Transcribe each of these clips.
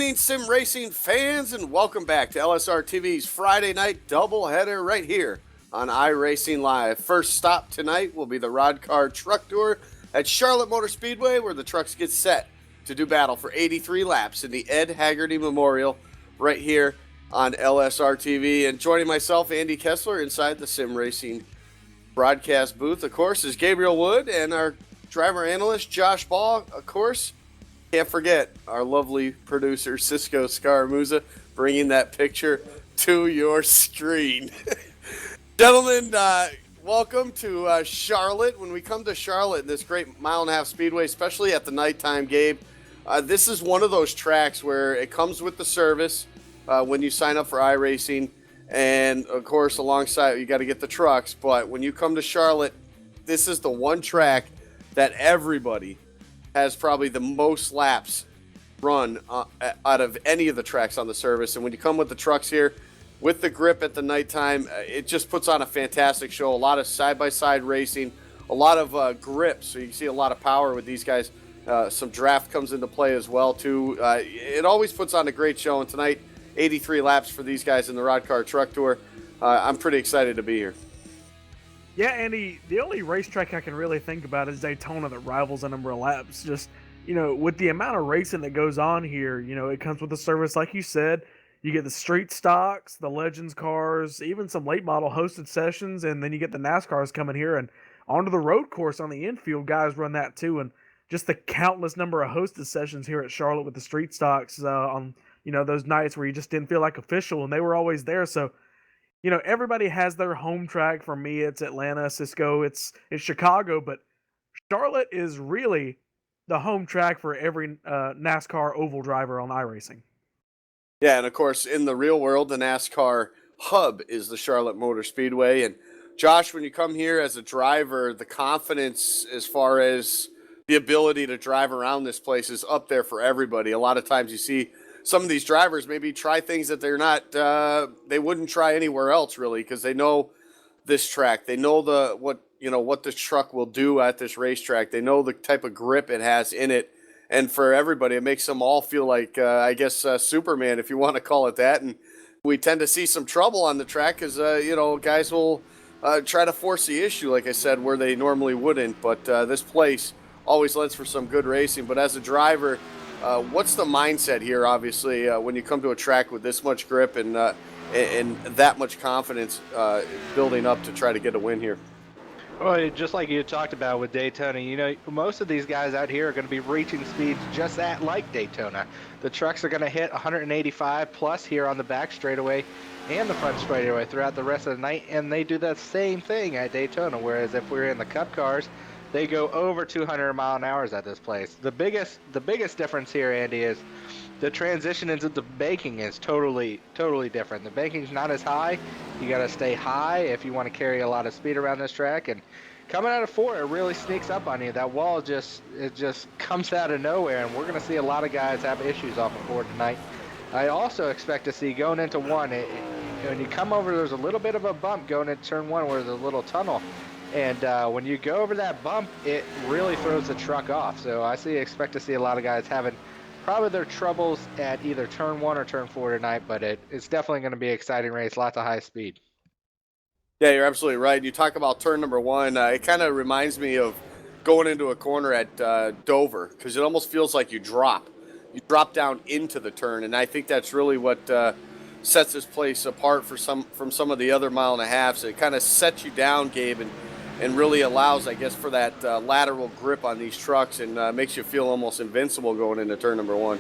evening, sim racing fans, and welcome back to LSRTV's Friday night doubleheader right here on iRacing Live. First stop tonight will be the Roddcar Truck Tour at Charlotte Motor Speedway, where the trucks get set to do battle for 83 laps in the Ed Haggerty Memorial right here on LSRTV. And joining myself, Andy Kessler, inside the sim racing broadcast booth, of course, is Gabriel Wood and our driver analyst, Josh Ball, of course. Can't forget our lovely producer, Cisco Scaramuza, bringing that picture to your screen. Gentlemen, welcome to Charlotte. When we come to Charlotte, this great mile-and-a-half speedway, especially at the nighttime, Gabe, this is one of those tracks where it comes with the service when you sign up for iRacing. And, of course, alongside, you got to get the trucks. But when you come to Charlotte, this is the one track that everybody has probably the most laps run out of any of the tracks on the service. And when you come with the trucks here, with the grip at the nighttime, it just puts on a fantastic show. A lot of side-by-side racing, a lot of grip, so you can see a lot of power with these guys. Some draft comes into play as well, too. It always puts on a great show, and tonight, 83 laps for these guys in the Roddcar Truck Tour. I'm pretty excited to be here. Yeah, Andy, the only racetrack I can really think about is Daytona that rivals a number of laps. Just, with the amount of racing that goes on here, it comes with a service, like you said. You get the street stocks, the Legends cars, even some late model hosted sessions, and then you get the NASCARs coming here. And onto the road course on the infield, guys run that too. And just the countless number of hosted sessions here at Charlotte with the street stocks on, those nights where you just didn't feel like official, and they were always there. So, everybody has their home track. For me, it's Atlanta. Cisco, it's Chicago, but Charlotte is really the home track for every NASCAR oval driver on iRacing. Yeah, and of course, in the real world, the NASCAR hub is the Charlotte Motor Speedway. And Josh, when you come here as a driver, the confidence as far as the ability to drive around this place is up there for everybody. A lot of times you see some of these drivers maybe try things that they're not, they wouldn't try anywhere else really, because they know this track. They know what this truck will do at this racetrack. They know the type of grip it has in it. And for everybody, it makes them all feel like, I guess, Superman, if you want to call it that. And we tend to see some trouble on the track because, guys will try to force the issue, like I said, where they normally wouldn't. But this place always lets for some good racing. But as a driver, what's the mindset here, obviously, when you come to a track with this much grip and that much confidence building up to try to get a win here? Well, just like you talked about with Daytona, most of these guys out here are going to be reaching speeds just that like Daytona. The trucks are going to hit 185 plus here on the back straightaway and the front straightaway throughout the rest of the night, and they do that same thing at Daytona, whereas if we're in the Cup cars, they go over 200 mile an hour at this place. The biggest difference here, Andy, is the transition into the banking is totally different. The banking's not as high. You got to stay high if you want to carry a lot of speed around this track. And coming out of four, it really sneaks up on you. That wall just comes out of nowhere, and we're going to see a lot of guys have issues off of four tonight. I also expect to see going into one, when you come over, there's a little bit of a bump going into turn one where there's a little tunnel. And when you go over that bump, it really throws the truck off. So expect to see a lot of guys having probably their troubles at either turn one or turn four tonight, but it's definitely going to be an exciting race, lots of high speed. Yeah, you're absolutely right. You talk about turn number one. It kind of reminds me of going into a corner at Dover, because it almost feels like you drop down into the turn, and I think that's really what sets this place apart from some of the other mile and a halves. It kind of sets you down, Gabe, and really allows, I guess, for that lateral grip on these trucks, and makes you feel almost invincible going into turn number one.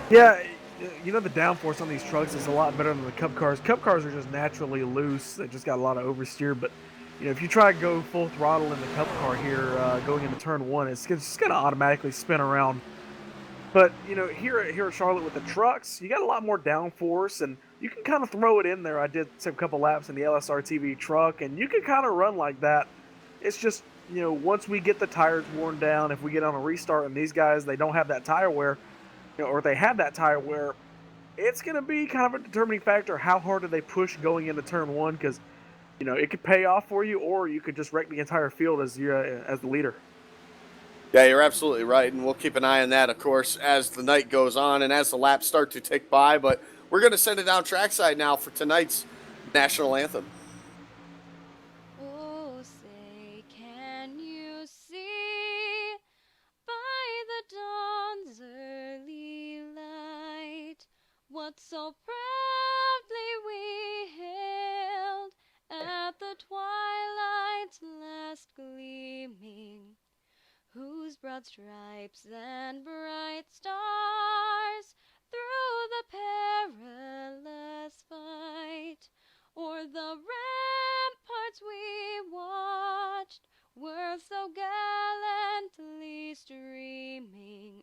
Yeah, the downforce on these trucks is a lot better than the Cup cars. Cup cars are just naturally loose. They just got a lot of oversteer. But, if you try to go full throttle in the Cup car here going into turn one, it's just going to automatically spin around. But, here at Charlotte with the trucks, you got a lot more downforce, and you can kind of throw it in there. I did a couple laps in the LSRTV truck, and you can kind of run like that. It's just, once we get the tires worn down, if we get on a restart and these guys, they don't have that tire wear, or they have that tire wear, it's going to be kind of a determining factor. How hard do they push going into turn one? Because, it could pay off for you, or you could just wreck the entire field as the leader. Yeah, you're absolutely right, and we'll keep an eye on that, of course, as the night goes on and as the laps start to tick by. But we're going to send it down trackside now for tonight's national anthem. Oh, say, can you see by the dawn's early light what so proudly we hailed at the twilight's last gleaming, whose broad stripes and bright stars through the perilous fight o'er the ramparts we watched were so gallantly streaming,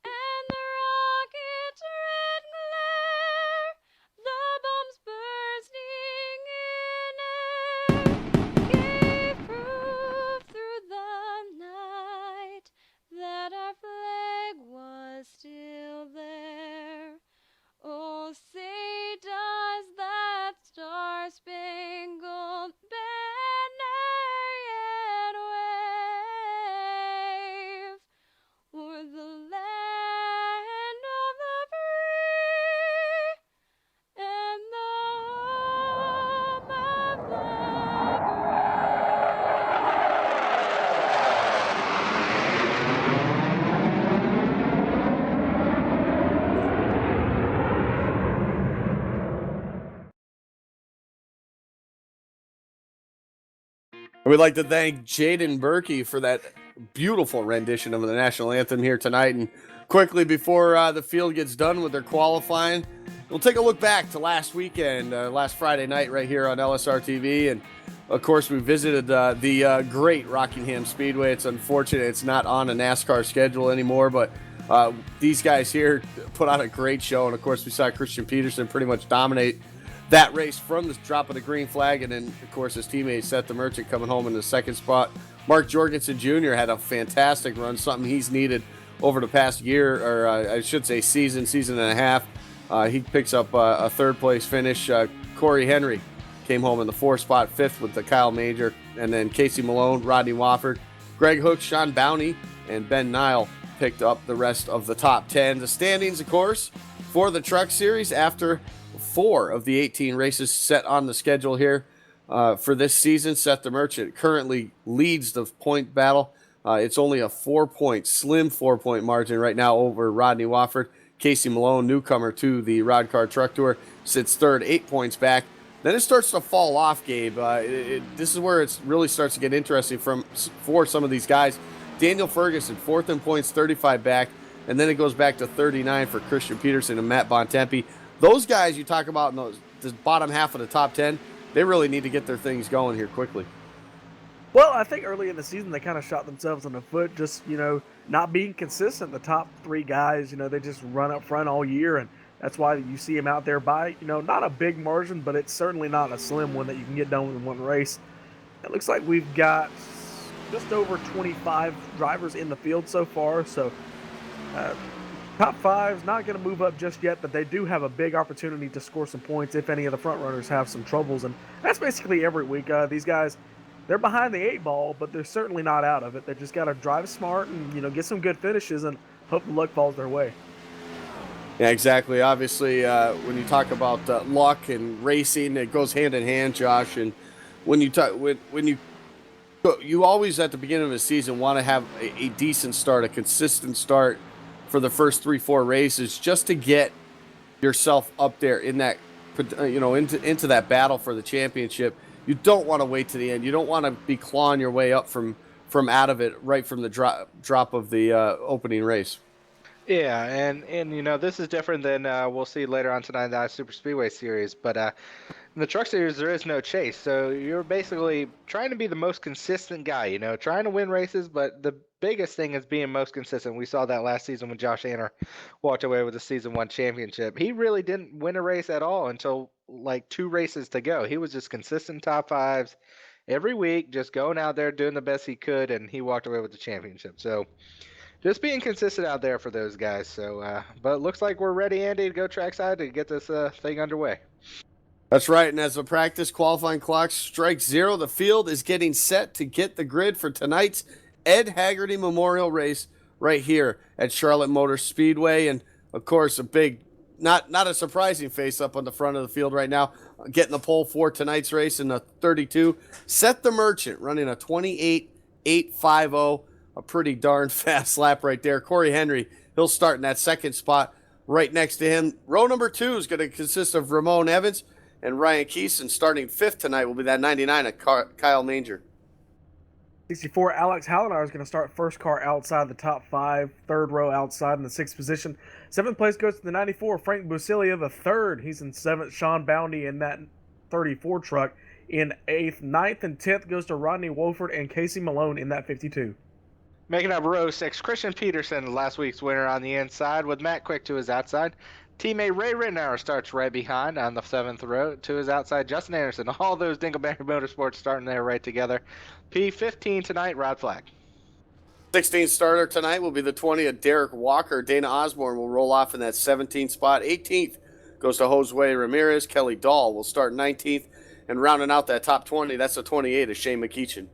and the rocket's red glare, the bombs bursting in air, gave proof through the night that our flag was still there. Oh, say does that star-spangled banner yet wave o'er the land of the free and the home of the We'd like to thank Jaden Berkey for that beautiful rendition of the national anthem here tonight. And quickly, before the field gets done with their qualifying, we'll take a look back to last weekend, last Friday night, right here on LSRTV. And of course, we visited the great Rockingham Speedway. It's unfortunate it's not on a NASCAR schedule anymore, but these guys here put on a great show. And of course, we saw Christian Peterson pretty much dominate that race from the drop of the green flag. And then, of course, his teammate Seth the Merchant coming home in the second spot. Mark Jorgensen Jr. had a fantastic run, something he's needed over the past year, or I should say season and a half. He picks up a third-place finish. Corey Henry came home in the fourth spot, fifth with the Kyle Major. And then Casey Malone, Rodney Wofford, Greg Hook, Sean Bowney, and Ben Nile picked up the rest of the top 10. The standings, of course, for the Truck Series after 4 of the 18 races set on the schedule here for this season. Seth the Merchant currently leads the point battle. It's only a slim 4-point margin right now over Rodney Wofford. Casey Malone, newcomer to the Roddcar Truck Tour, sits third, 8 points back. Then it starts to fall off, Gabe. This is where it really starts to get interesting for some of these guys. Daniel Ferguson, fourth in points, 35 back. And then it goes back to 39 for Christian Peterson and Matt Bontempi. Those guys you talk about in the bottom half of the top 10, they really need to get their things going here quickly. Well, I think early in the season they kind of shot themselves in the foot, just, not being consistent. The top 3 guys, they just run up front all year, and that's why you see them out there by, not a big margin, but it's certainly not a slim one that you can get done with in one race. It looks like we've got just over 25 drivers in the field so far, so top 5's not going to move up just yet, but they do have a big opportunity to score some points if any of the front runners have some troubles, and that's basically every week. These guys, they're behind the 8 ball, but they're certainly not out of it. They just got to drive smart and get some good finishes and hope the luck falls their way. Yeah, exactly. Obviously, when you talk about luck and racing, it goes hand in hand, Josh. And when you talk, when you always at the beginning of the season want to have a decent start, a consistent start for the first 3-4 races, just to get yourself up there in that, into that battle for the championship. You don't want to wait to the end. You don't want to be clawing your way up from out of it right from the drop of the opening race. Yeah, and this is different than we'll see later on tonight in the Super Speedway Series. But in the Truck Series, there is no chase, so you're basically trying to be the most consistent guy. Trying to win races, but the biggest thing is being most consistent. We saw that last season when Josh Anner walked away with the Season 1 championship. He really didn't win a race at all until like 2 races to go. He was just consistent top 5s every week, just going out there doing the best he could, and he walked away with the championship. So just being consistent out there for those guys. So, but it looks like we're ready, Andy, to go trackside to get this thing underway. That's right, and as the practice qualifying clock strikes 0, the field is getting set to get the grid for tonight's Ed Haggerty Memorial Race right here at Charlotte Motor Speedway. And, of course, a big, not a surprising face up on the front of the field right now, getting the pole for tonight's race in the 32. Seth the Merchant running a 28.850, a pretty darn fast lap right there. Corey Henry, he'll start in that second spot right next to him. Row number 2 is going to consist of Ramon Evans and Ryan Keeson. Starting 5th tonight will be that 99 of Kyle Manger. 64, Alex Hallinar is going to start first car outside the top 5, third row outside in the 6th position. 7th place goes to the 94, Frank Busilia, the 3rd. He's in 7th. Sean Boundy in that 34 truck in 8th. 9th and 10th goes to Rodney Wolford and Casey Malone in that 52. Making up row 6, Christian Peterson, last week's winner on the inside, with Matt Quick to his outside. Teammate Ray Rittenauer starts right behind on the 7th row to his outside. Justin Anderson, all those Dingleberry Motorsports starting there right together. P15 tonight, Rod Flag. 16th starter tonight will be the 20 of Derek Walker. Dana Osborne will roll off in that 17th spot. 18th goes to Josue Ramirez. Kelly Dahl will start 19th. And rounding out that top 20, that's the 28 of Shane McEachin.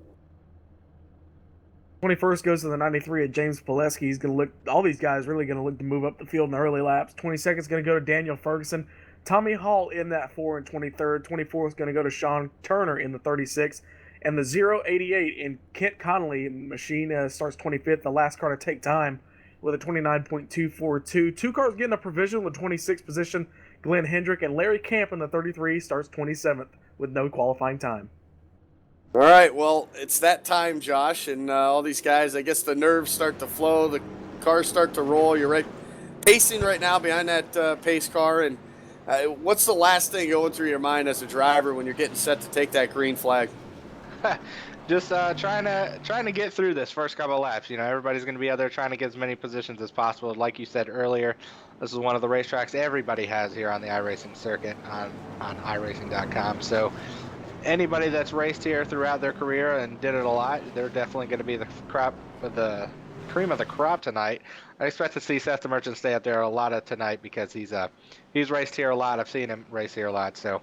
21st goes to the 93 of James Pileski. He's going to look, all these guys really going to look to move up the field in the early laps. 22nd is going to go to Daniel Ferguson. Tommy Hall in that 4 and 23rd. 24th is going to go to Sean Turner in the 36th. And the 088 in Kent Connolly machine starts 25th, the last car to take time with a 29.242. 2 cars getting a provision with 26th position. Glenn Hendrick and Larry Camp in the 33 starts 27th with no qualifying time. All right, well, it's that time, Josh, and all these guys, I guess the nerves start to flow, the cars start to roll. You're right, pacing right now behind that pace car, and what's the last thing going through your mind as a driver when you're getting set to take that green flag? Just trying to get through this first couple of laps. You know, everybody's going to be out there trying to get as many positions as possible. Like you said earlier, this is one of the racetracks everybody has here on the iRacing circuit on iRacing.com. So anybody that's raced here throughout their career and did it a lot, they're definitely going to be the cream of the crop tonight. I expect to see Seth the Merchant stay up there a lot of tonight because he's raced here a lot. I've seen him race here a lot. So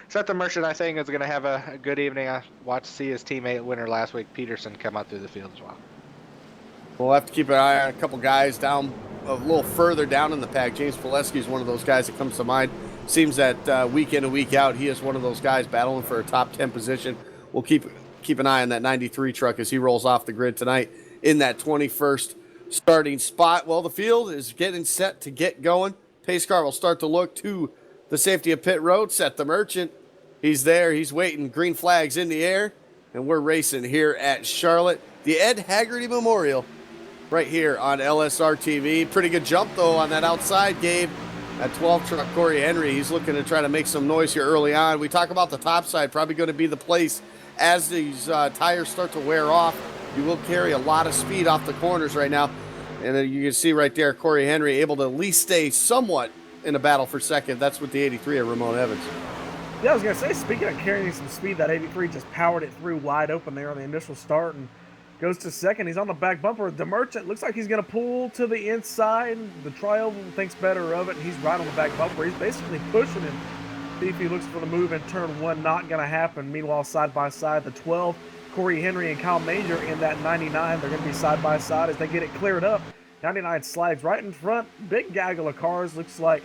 Seth the Merchant, I think, is going to have a good evening. I watched see his teammate winner last week, Peterson, come out through the field as well. We'll have to keep an eye on a couple guys down a little further down in the pack. James Pileski is one of those guys that comes to mind. Seems that week in and week out, he is one of those guys battling for a top 10 position. We'll keep an eye on that 93 truck as he rolls off the grid tonight in that 21st starting spot. Well, the field is getting set to get going. Pace car will start to look to the safety of pit road. Seth the Merchant, he's there. He's waiting. Green flags in the air, and we're racing here at Charlotte. The Ed Haggerty Memorial right here on LSRTV. Pretty good jump, though, on that outside, Gabe. That 12 truck, Corey Henry, he's looking to try to make some noise here early on. We talk about the top side, probably going to be the place as these tires start to wear off. You will carry a lot of speed off the corners right now. And you can see right there, Corey Henry able to at least stay somewhat in a battle for second. That's with the 83 of Ramon Evans. Yeah, I was going to say, speaking of carrying some speed, that 83 just powered it through wide open there on the initial start and goes to second. He's on the back bumper. The Merchant looks like he's going to pull to the inside. The Tri-Oval thinks better of it, and he's right on the back bumper. He's basically pushing him. See if he looks for the move in turn 1. Not going to happen. Meanwhile, side by side, the 12, Corey Henry and Kyle Manger in that 99. They're going to be side by side as they get it cleared up. 99 slides right in front. Big gaggle of cars. Looks like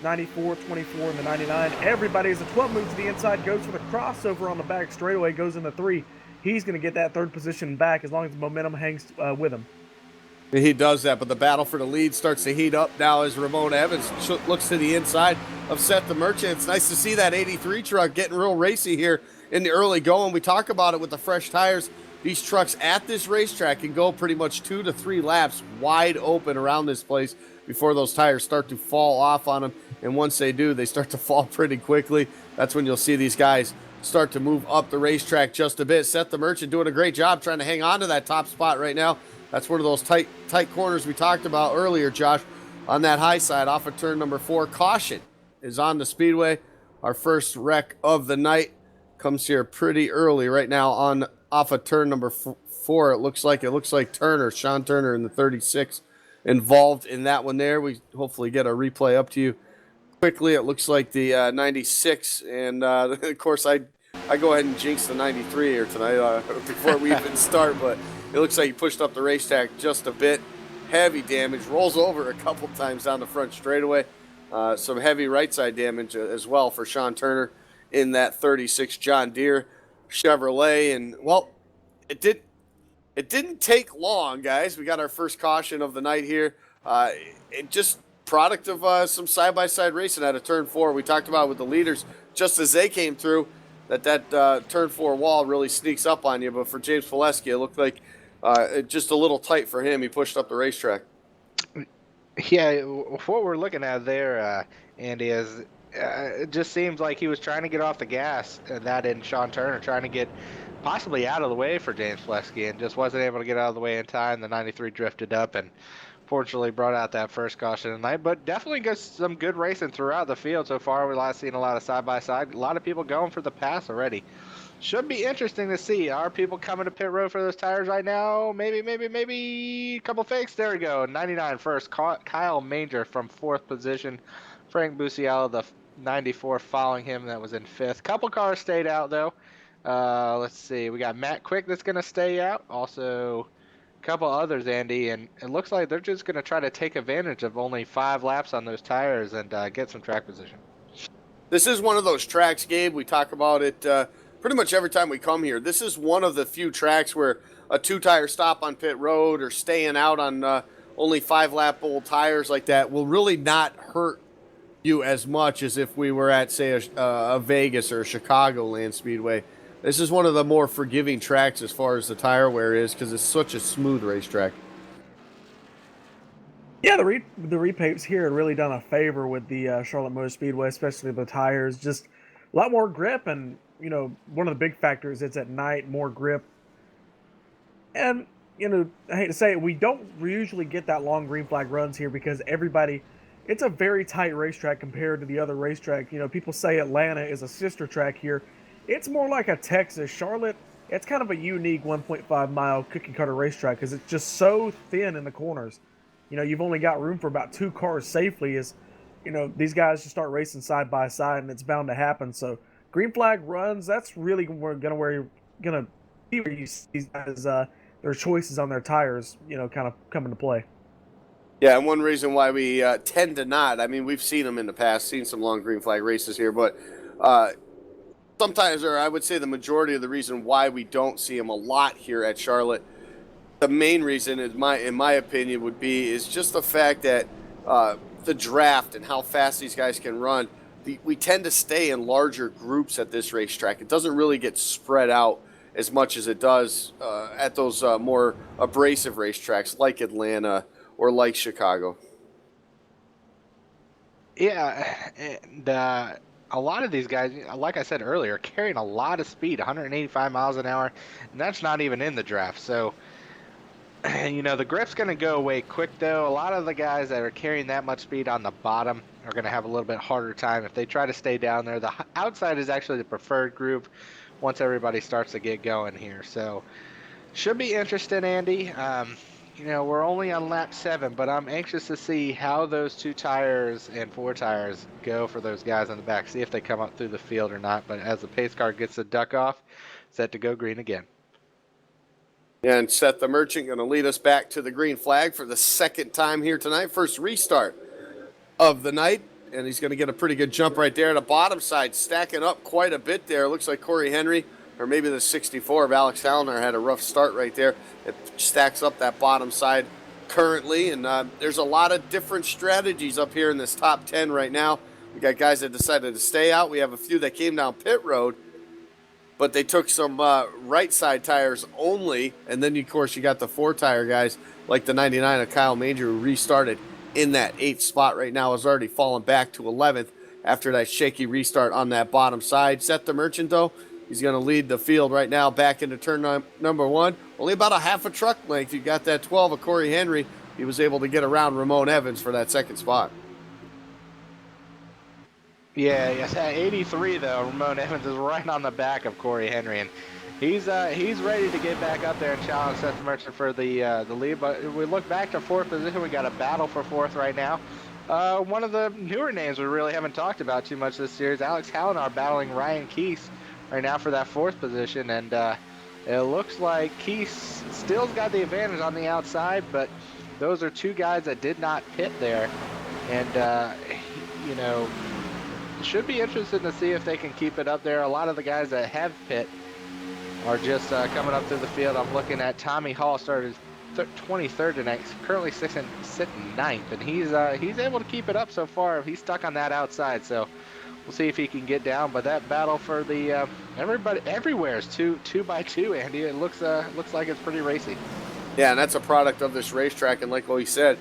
94, 24, and the 99. Everybody, as the 12 moves to the inside, goes for the crossover on the back straightaway, goes in the 3. He's going to get that third position back as long as the momentum hangs with him. He does that, but the battle for the lead starts to heat up now as Ramon Evans looks to the inside of Seth the Merchant. It's nice to see that 83 truck getting real racy here in the early going. We talk about it with the fresh tires. These trucks at this racetrack can go pretty much 2 to 3 laps wide open around this place before those tires start to fall off on them. And once they do, they start to fall pretty quickly. That's when you'll see these guys start to move up the racetrack just a bit. Seth the Merchant doing a great job trying to hang on to that top spot right now. That's one of those tight corners we talked about earlier, Josh, on that high side off of turn number 4. Caution is on the speedway. Our first wreck of the night comes here pretty early right now off of turn number 4. It looks like Sean Turner in the 36 involved in that one there. We hopefully get a replay up to you quickly. It looks like the 96, and of course I go ahead and jinx the 93 here tonight before we even start, but It looks like he pushed up the racetrack just a bit. Heavy damage, rolls over a couple times down the front straightaway. Some heavy right side damage as well for Sean Turner in that 36 John Deere Chevrolet. And well, it didn't take long, guys. We got our first caution of the night here. It just product of some side-by-side racing out of turn 4. We talked about with the leaders just as they came through that turn 4 wall really sneaks up on you. But for James Pileski, it looked like just a little tight for him. He pushed up the racetrack. Yeah, what we're looking at there, Andy, is it just seems like he was trying to get off the gas, and that in Sean Turner trying to get possibly out of the way for James Pileski, and just wasn't able to get out of the way in time. The 93 drifted up and fortunately brought out that first caution tonight, but definitely got some good racing throughout the field so far. We've seen a lot of side-by-side, a lot of people going for the pass already. Should be interesting to see. Are people coming to pit road for those tires right now? Maybe a couple fakes. There we go. 99 first. Kyle Manger from 4th position. Frank Busiala, the 94, following him. That was in 5th. Couple cars stayed out, though. Let's see. We got Matt Quick that's going to stay out. Also, a couple others, Andy. And it looks like they're just going to try to take advantage of only 5 laps on those tires and get some track position. This is one of those tracks, Gabe. We talk about it pretty much every time we come here. This is one of the few tracks where a 2-tire stop on pit road or staying out on only 5-lap old tires like that will really not hurt you as much as if we were at, say, a Vegas or a Chicagoland Speedway. This is one of the more forgiving tracks as far as the tire wear is because it's such a smooth racetrack. Yeah, the repapes here had really done a favor with the Charlotte Motor Speedway, especially the tires. Just a lot more grip, and one of the big factors, it's at night, more grip. And I hate to say it, we don't usually get that long green flag runs here because it's a very tight racetrack compared to the other racetrack. People say Atlanta is a sister track here. It's more like a Texas. Charlotte, it's kind of a unique 1.5 mile cookie cutter racetrack because it's just so thin in the corners. You've only got room for about 2 cars safely as, these guys just start racing side by side, and it's bound to happen. So green flag runs, that's really where you're gonna see where you see these guys, their choices on their tires, kind of come into play. Yeah, and one reason why we tend to not, I mean, we've seen them in the past, seen some long green flag races here, but sometimes, or I would say the majority of the reason why we don't see them a lot here at Charlotte, the main reason, in my opinion, would be is just the fact that the draft and how fast these guys can run. We tend to stay in larger groups at this racetrack. It doesn't really get spread out as much as it does at those more abrasive racetracks like Atlanta or like Chicago. Yeah, and a lot of these guys, like I said earlier, are carrying a lot of speed, 185 miles an hour, and that's not even in the draft. So, the grip's going to go away quick, though. A lot of the guys that are carrying that much speed on the bottom are going to have a little bit harder time if they try to stay down there. The outside is actually the preferred group once everybody starts to get going here. So, should be interesting, Andy. We're only on lap 7, but I'm anxious to see how those 2 tires and 4 tires go for those guys in the back. See if they come up through the field or not. But as the pace car gets the duck off, set to go green again. And Seth the Merchant going to lead us back to the green flag for the second time here tonight. First restart of the night. And he's going to get a pretty good jump right there at the bottom side, stacking up quite a bit there. Looks like Corey Henry, or maybe the 64 of Alex Hallner, had a rough start right there. It stacks up that bottom side currently. And there's a lot of different strategies up here in this top 10 right now. We got guys that decided to stay out. We have a few that came down pit road, but they took some right side tires only. And then, of course, you got the 4-tire guys like the 99 of Kyle Manger, who restarted in that 8th spot right now, has already fallen back to 11th after that shaky restart on that bottom side. Seth the Merchant, though, he's going to lead the field right now back into turn number 1. Only about a half a truck length. You got that 12 of Corey Henry. He was able to get around Ramon Evans for that 2nd spot. Yeah, yes, at 83 though, Ramon Evans is right on the back of Corey Henry, and he's ready to get back up there and challenge Seth Merchant for the lead. But if we look back to 4th position, we got a battle for 4th right now. One of the newer names we really haven't talked about too much this series, Alex Hallinar battling Ryan Keese right now for that 4th position, and It looks like Keith still's got the advantage on the outside, but those are two guys that did not pit there. And, you know, should be interested to see if they can keep it up there. A lot of the guys that have pit are just coming up through the field. I'm looking at Tommy Hall, started 23rd tonight, currently sitting ninth, and he's able to keep it up so far. He's stuck on that outside, so we'll see if he can get down. But that battle for the everybody everywhere is two by two, Andy. It looks like it's pretty racy. Yeah, and that's a product of this racetrack, and like what he said,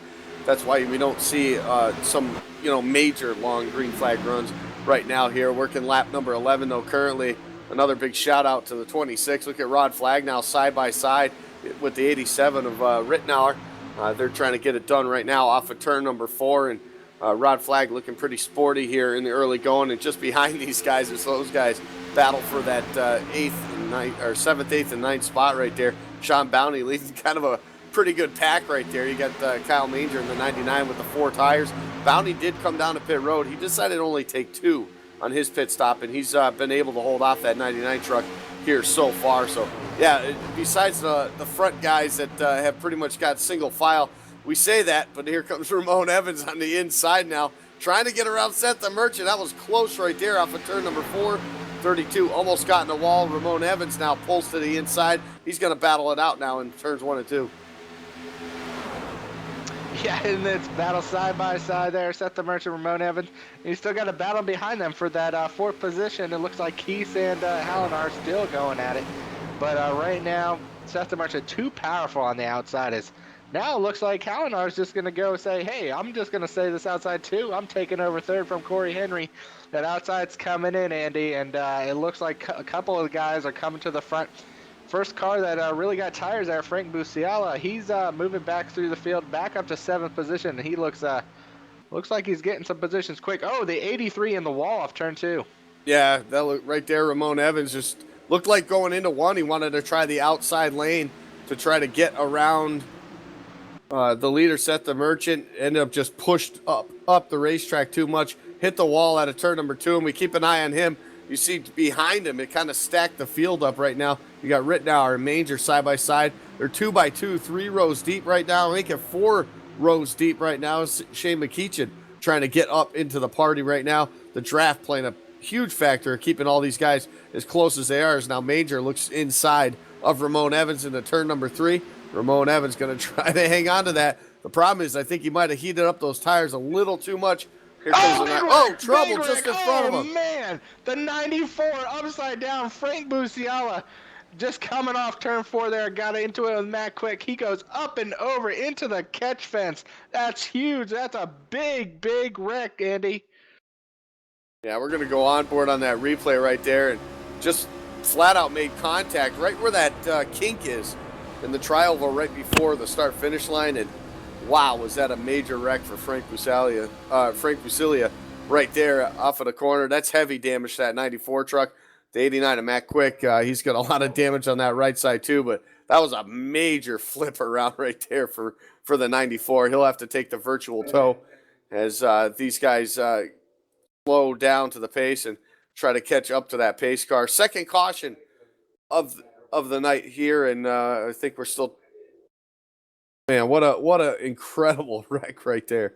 that's why we don't see some major long green flag runs right now here. Working lap number 11 though currently. Another big shout out to the 26. Look at Rod Flag now side by side with the 87 of Rittenauer. They're trying to get it done right now off of turn number 4, and Rod Flag looking pretty sporty here in the early going, and just behind these guys as those guys battle for that 7th, 8th, and 9th spot right there. Sean Bounty leading kind of a pretty good pack right there. You got Kyle Manger in the 99 with the 4 tires. Bounty did come down to pit road. He decided to only take 2 on his pit stop, and he's been able to hold off that 99 truck here so far. So yeah, besides the front guys that have pretty much got single file, we say that, but here comes Ramon Evans on the inside now, trying to get around Seth the Merchant. That was close right there off of turn number 4. 32 almost got in the wall. Ramon Evans now pulls to the inside. He's going to battle it out now in turns 1 and 2. Yeah, and it's battle side by side there. Seth the Merchant, Ramon Evans. You still got a battle behind them for that 4th position. It looks like Keith and Hallen are still going at it. But right now, Seth the Merchant too powerful on the outside. Now it looks like Hallinar is just going to go say, hey, I'm just going to say this outside too. I'm taking over 3rd from Corey Henry. That outside's coming in, Andy, and it looks like a couple of guys are coming to the front. First car that really got tires there, Frank Busiala. He's moving back through the field, back up to 7th position, and he looks like he's getting some positions quick. Oh, the 83 in the wall off turn 2. Yeah, that looked right there. Ramon Evans just looked like going into 1. He wanted to try the outside lane to try to get around the leader, Seth the Merchant. Ended up just pushed up the racetrack too much, hit the wall out of turn number 2, and we keep an eye on him. You see behind him, it kind of stacked the field up right now. You got Rittenauer and Manger side by side. They're 2 by 2, 3 rows deep right now. I think 4 rows deep right now. Shane McKeechan trying to get up into the party right now. The draft playing a huge factor, keeping all these guys as close as they are. As now Manger looks inside of Ramon Evans into turn number 3. Ramon Evans going to try to hang on to that. The problem is I think he might have heated up those tires a little too much. Here comes trouble just in front of him. Oh, man. The 94 upside down. Frank Busiala just coming off turn 4 there. Got into it with Matt Quick. He goes up and over into the catch fence. That's huge. That's a big, big wreck, Andy. Yeah, we're going to go on board on that replay right there, and just flat out made contact right where that kink is in the tri-oval right before the start-finish line, and wow, was that a major wreck for Frank Busilia right there off of the corner. That's heavy damage to that 94 truck. The 89 of Matt Quick, he's got a lot of damage on that right side too, but that was a major flip around right there for the 94. He'll have to take the virtual tow as these guys slow down to the pace and try to catch up to that pace car. Second caution of the night here, and I think we're still. Man, what a incredible wreck right there.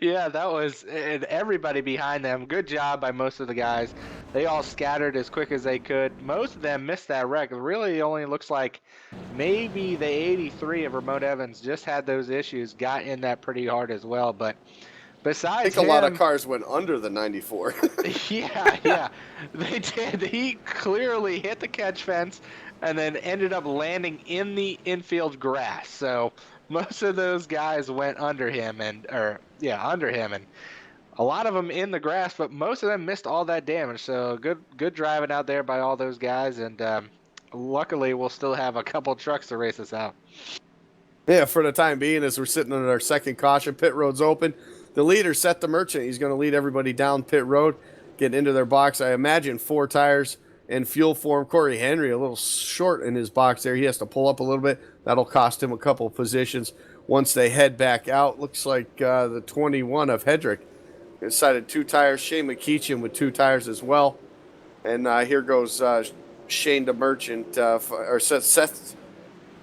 Yeah, that was, and everybody behind them. Good job by most of the guys. They all scattered as quick as they could. Most of them missed that wreck. It really only looks like maybe the 83 of Ramon Evans just had those issues, got in that pretty hard as well. But besides I think a lot of cars went under the 94. Yeah, they did. He clearly hit the catch fence and then ended up landing in the infield grass. So most of those guys went under him, and a lot of them in the grass, but most of them missed all that damage. So good driving out there by all those guys, and luckily we'll still have a couple trucks to race us out. Yeah, for the time being, as we're sitting on our second caution, pit road's open. The leader, Seth the Merchant, he's going to lead everybody down pit road, get into their box. I imagine 4 tires and fuel for him. Corey Henry a little short in his box there. He has to pull up a little bit. That'll cost him a couple of positions once they head back out. Looks like the 21 of Hedrick decided 2 tires. Shane McKeechan with 2 tires as well. And here goes Shane DeMerchant, or Seth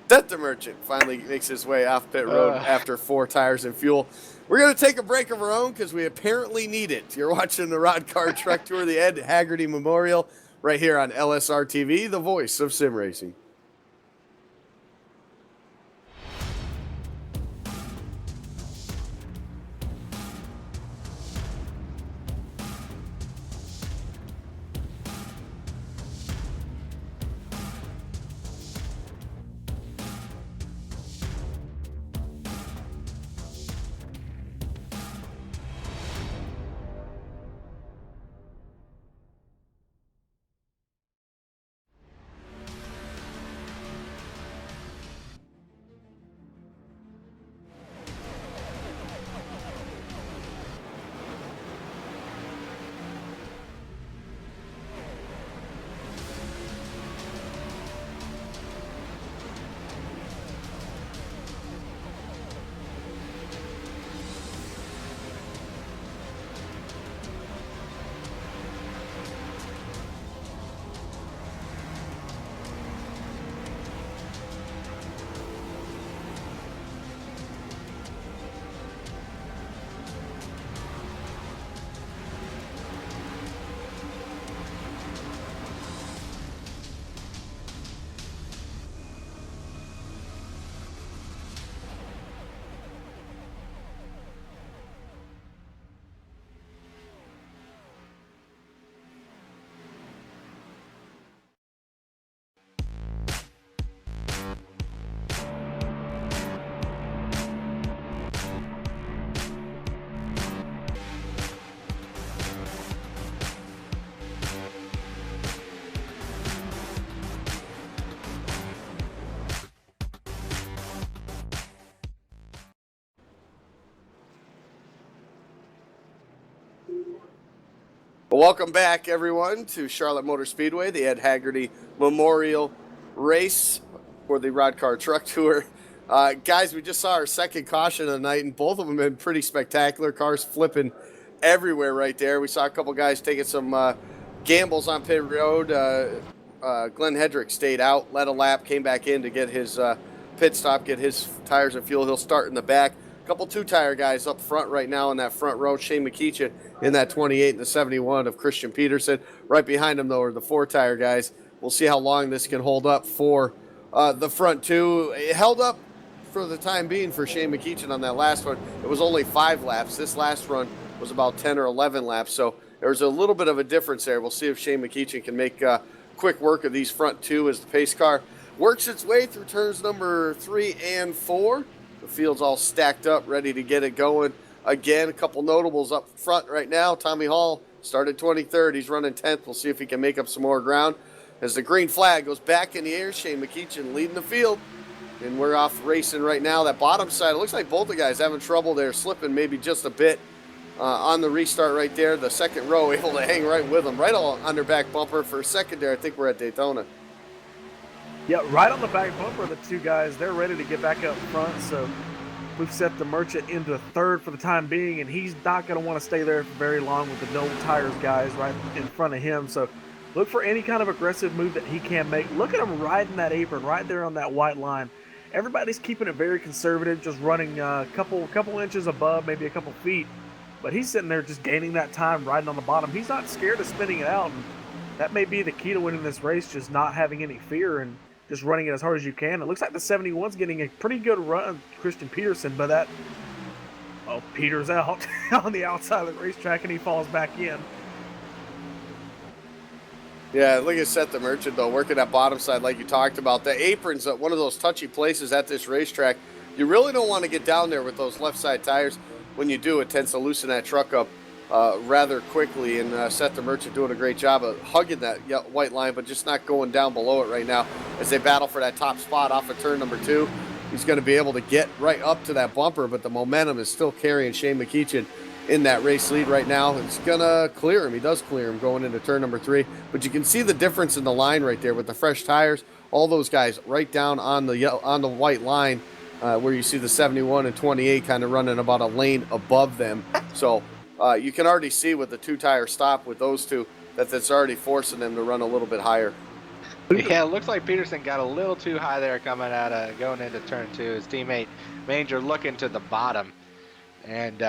DeMerchant finally makes his way off pit road after 4 tires and fuel. We're going to take a break of our own because we apparently need it. You're watching the Roddcar Truck Tour, the Ed Haggerty Memorial, right here on LSRTV, the voice of sim racing. Welcome back, everyone, to Charlotte Motor Speedway, the Ed Haggerty Memorial Race for the Roddcar Truck Tour. Guys, we just saw our second caution of the night, and both of them have been pretty spectacular. Cars flipping everywhere right there. We saw a couple guys taking some gambles on pit road. Glenn Hedrick stayed out, led a lap, came back in to get his pit stop, get his tires and fuel. He'll start in the back. Couple 2-tire guys up front right now in that front row. Shane McKeechin in that 28 and the 71 of Christian Peterson. Right behind him, though, are the 4-tire guys. We'll see how long this can hold up for the front 2. It held up for the time being for Shane McKeechin on that last one. It was only 5 laps. This last run was about 10 or 11 laps, so there's a little bit of a difference there. We'll see if Shane McKeechin can make quick work of these front 2 as the pace car works its way through turns number 3 and 4. The field's all stacked up, ready to get it going. Again, a couple notables up front right now. Tommy Hall started 23rd. He's running 10th. We'll see if he can make up some more ground. As the green flag goes back in the air, Shane McKeechin leading the field. And we're off racing right now. That bottom side, it looks like both the guys having trouble there, slipping maybe just a bit on the restart right there. The second row able to hang right with them. Right on their back bumper for a second there. I think we're at Daytona. Yeah, right on the back bumper, the 2 guys, they're ready to get back up front. So we've set the Merchant into 3rd for the time being, and he's not going to want to stay there for very long with the no tires guys right in front of him. So look for any kind of aggressive move that he can make. Look at him riding that apron right there on that white line. Everybody's keeping it very conservative, just running a couple inches above, maybe a couple feet. But he's sitting there just gaining that time, riding on the bottom. He's not scared of spinning it out, and that may be the key to winning this race, just not having any fear and just running it as hard as you can. It looks like the 71's getting a pretty good run, Christian Peterson, but that, well, Peter's out on the outside of the racetrack, and he falls back in. Yeah, look at Seth the Merchant, though, working that bottom side like you talked about. The apron's one of those touchy places at this racetrack. You really don't want to get down there with those left side tires. When you do, it tends to loosen that truck up rather quickly, and Seth the Merchant doing a great job of hugging that white line, but just not going down below it right now as they battle for that top spot off of turn number 2. He's going to be able to get right up to that bumper, but the momentum is still carrying Shane McKeechin in that race lead right now. It's going to clear him. He does clear him going into turn number 3, but you can see the difference in the line right there with the fresh tires. All those guys right down on the white line where you see the 71 and 28 kind of running about a lane above them. So you can already see with the 2-tire stop with those 2 that that's already forcing them to run a little bit higher. Yeah, it looks like Peterson got a little too high there going into turn 2. His teammate Manger looking to the bottom, and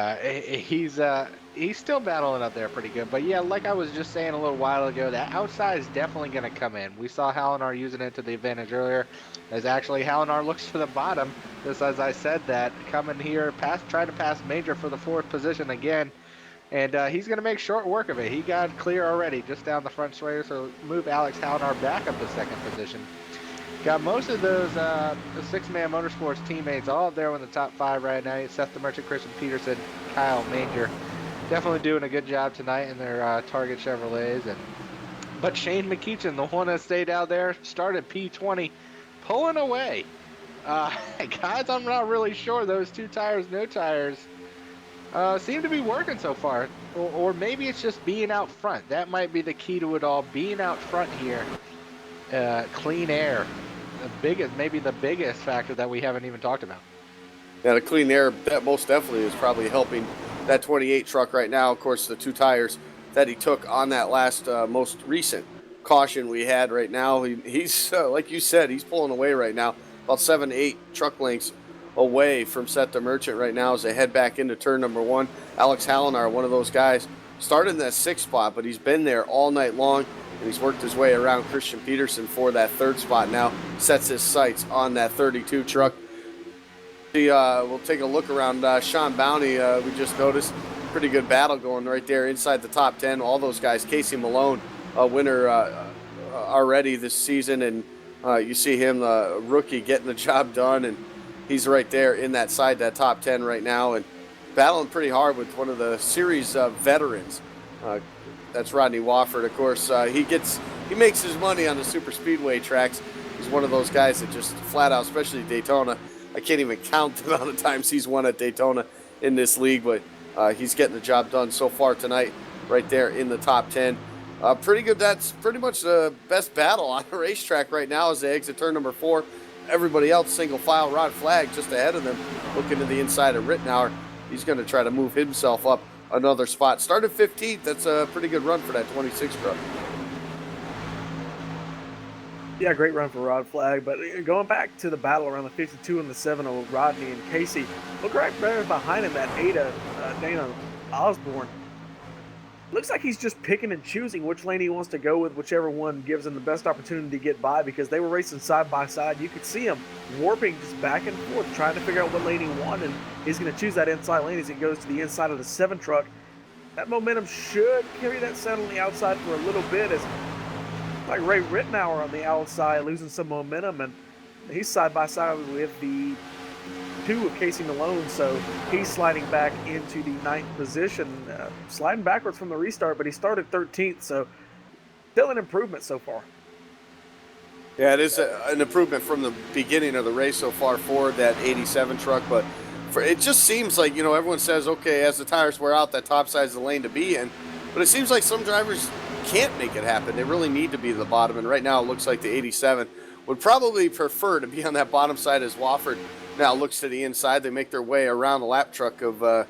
he's still battling up there pretty good. But yeah, like I was just saying a little while ago, that outside is definitely going to come in. We saw Halinar using it to the advantage earlier, as actually Halinar looks to the bottom, just as I said that, coming here, trying to pass Manger for the 4th position again. And he's going to make short work of it. He got clear already just down the front straight, so move Alex Halinar back up to 2nd position. Got most of those the 6-man Motorsports teammates all up there in the top 5 right now. Seth the Merchant, Christian Peterson, Kyle Manger. Definitely doing a good job tonight in their Target Chevrolets. But Shane McEachin, the one that stayed out there, started P20, pulling away. Guys, I'm not really sure. Those 2 tires, no tires, seem to be working so far, or maybe it's just being out front. That might be the key to it all. Being out front here, clean air, maybe the biggest factor that we haven't even talked about. Yeah, the clean air, that most definitely is probably helping that 28 truck right now. Of course, the 2 tires that he took on that last most recent caution we had right now, he's like you said, he's pulling away right now, about 7 to 8 truck lengths away from Seth the Merchant right now as they head back into turn number 1. Alex Halinar, one of those guys, started in that 6th spot, but he's been there all night long, and he's worked his way around Christian Peterson for that 3rd spot now, sets his sights on that 32 truck. We'll take a look around Sean Bounty. We just noticed pretty good battle going right there inside the top 10. All those guys. Casey Malone, a winner already this season, and you see him, the rookie, getting the job done, and he's right there in that top 10 right now, and battling pretty hard with one of the series veterans. That's Rodney Wofford. Of course, he makes his money on the super speedway tracks. He's one of those guys that just flat out, especially Daytona. I can't even count the amount of times he's won at Daytona in this league, but he's getting the job done so far tonight, right there in the top 10. Pretty good. That's pretty much the best battle on the racetrack right now as they exit turn number 4. Everybody else single file. Rod Flag just ahead of them, looking to the inside of Rittenauer. He's going to try to move himself up another spot. Started 15th. That's a pretty good run for that 26 truck. Yeah, great run for Rod Flag. But going back to the battle around the 52 and the 7 of Rodney and Casey, look right there behind him, that Dana Osborne. Looks like he's just picking and choosing which lane he wants to go with, whichever one gives him the best opportunity to get by, because they were racing side by side. You could see him warping just back and forth, trying to figure out what lane he wanted. He's going to choose that inside lane as he goes to the inside of the 7 truck. That momentum should carry that set on the outside for a little bit, as like Ray Rittenauer on the outside losing some momentum, and he's side by side with the 2 of Casey Malone, so he's sliding back into the 9th position, sliding backwards from the restart, but he started 13th, so still an improvement so far. Yeah, it is an improvement from the beginning of the race so far for that 87 truck, but it just seems like, everyone says, okay, as the tires wear out, that top side is the lane to be in, but it seems like some drivers can't make it happen. They really need to be the bottom, and right now it looks like the 87 would probably prefer to be on that bottom side as Wofford now looks to the inside. They make their way around the lap truck of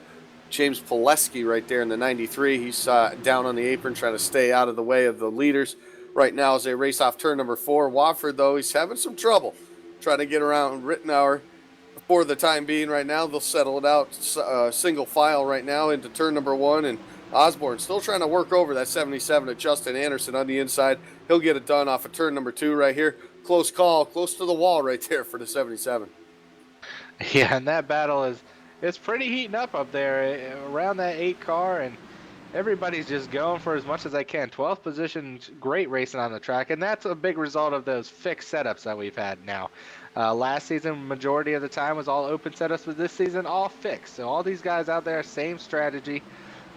James Pileski right there in the 93. He's down on the apron trying to stay out of the way of the leaders right now as they race off turn number 4. Wofford, though, he's having some trouble trying to get around Rittenauer for the time being right now. They'll settle it out single file right now into turn number 1, and Osborne still trying to work over that 77 to Justin Anderson on the inside. He'll get it done off of turn number 2 right here. Close call, close to the wall right there for the 77. Yeah, and that battle it's pretty heating up there around that 8 car, and everybody's just going for as much as they can. 12th position, great racing on the track, and that's a big result of those fixed setups that we've had now. Last season, majority of the time was all open setups, but this season, all fixed. So all these guys out there, same strategy.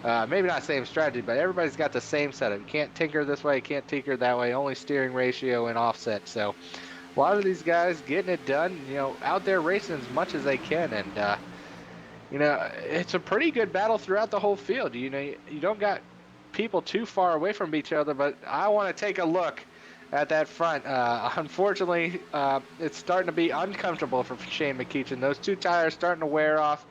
Maybe not same strategy, but everybody's got the same setup. You can't tinker this way, you can't tinker that way, only steering ratio and offset. So a lot of these guys getting it done, out there racing as much as they can. And, it's a pretty good battle throughout the whole field. You don't got people too far away from each other, but I want to take a look at that front. Unfortunately, it's starting to be uncomfortable for Shane McEachin. Those 2 tires starting to wear off.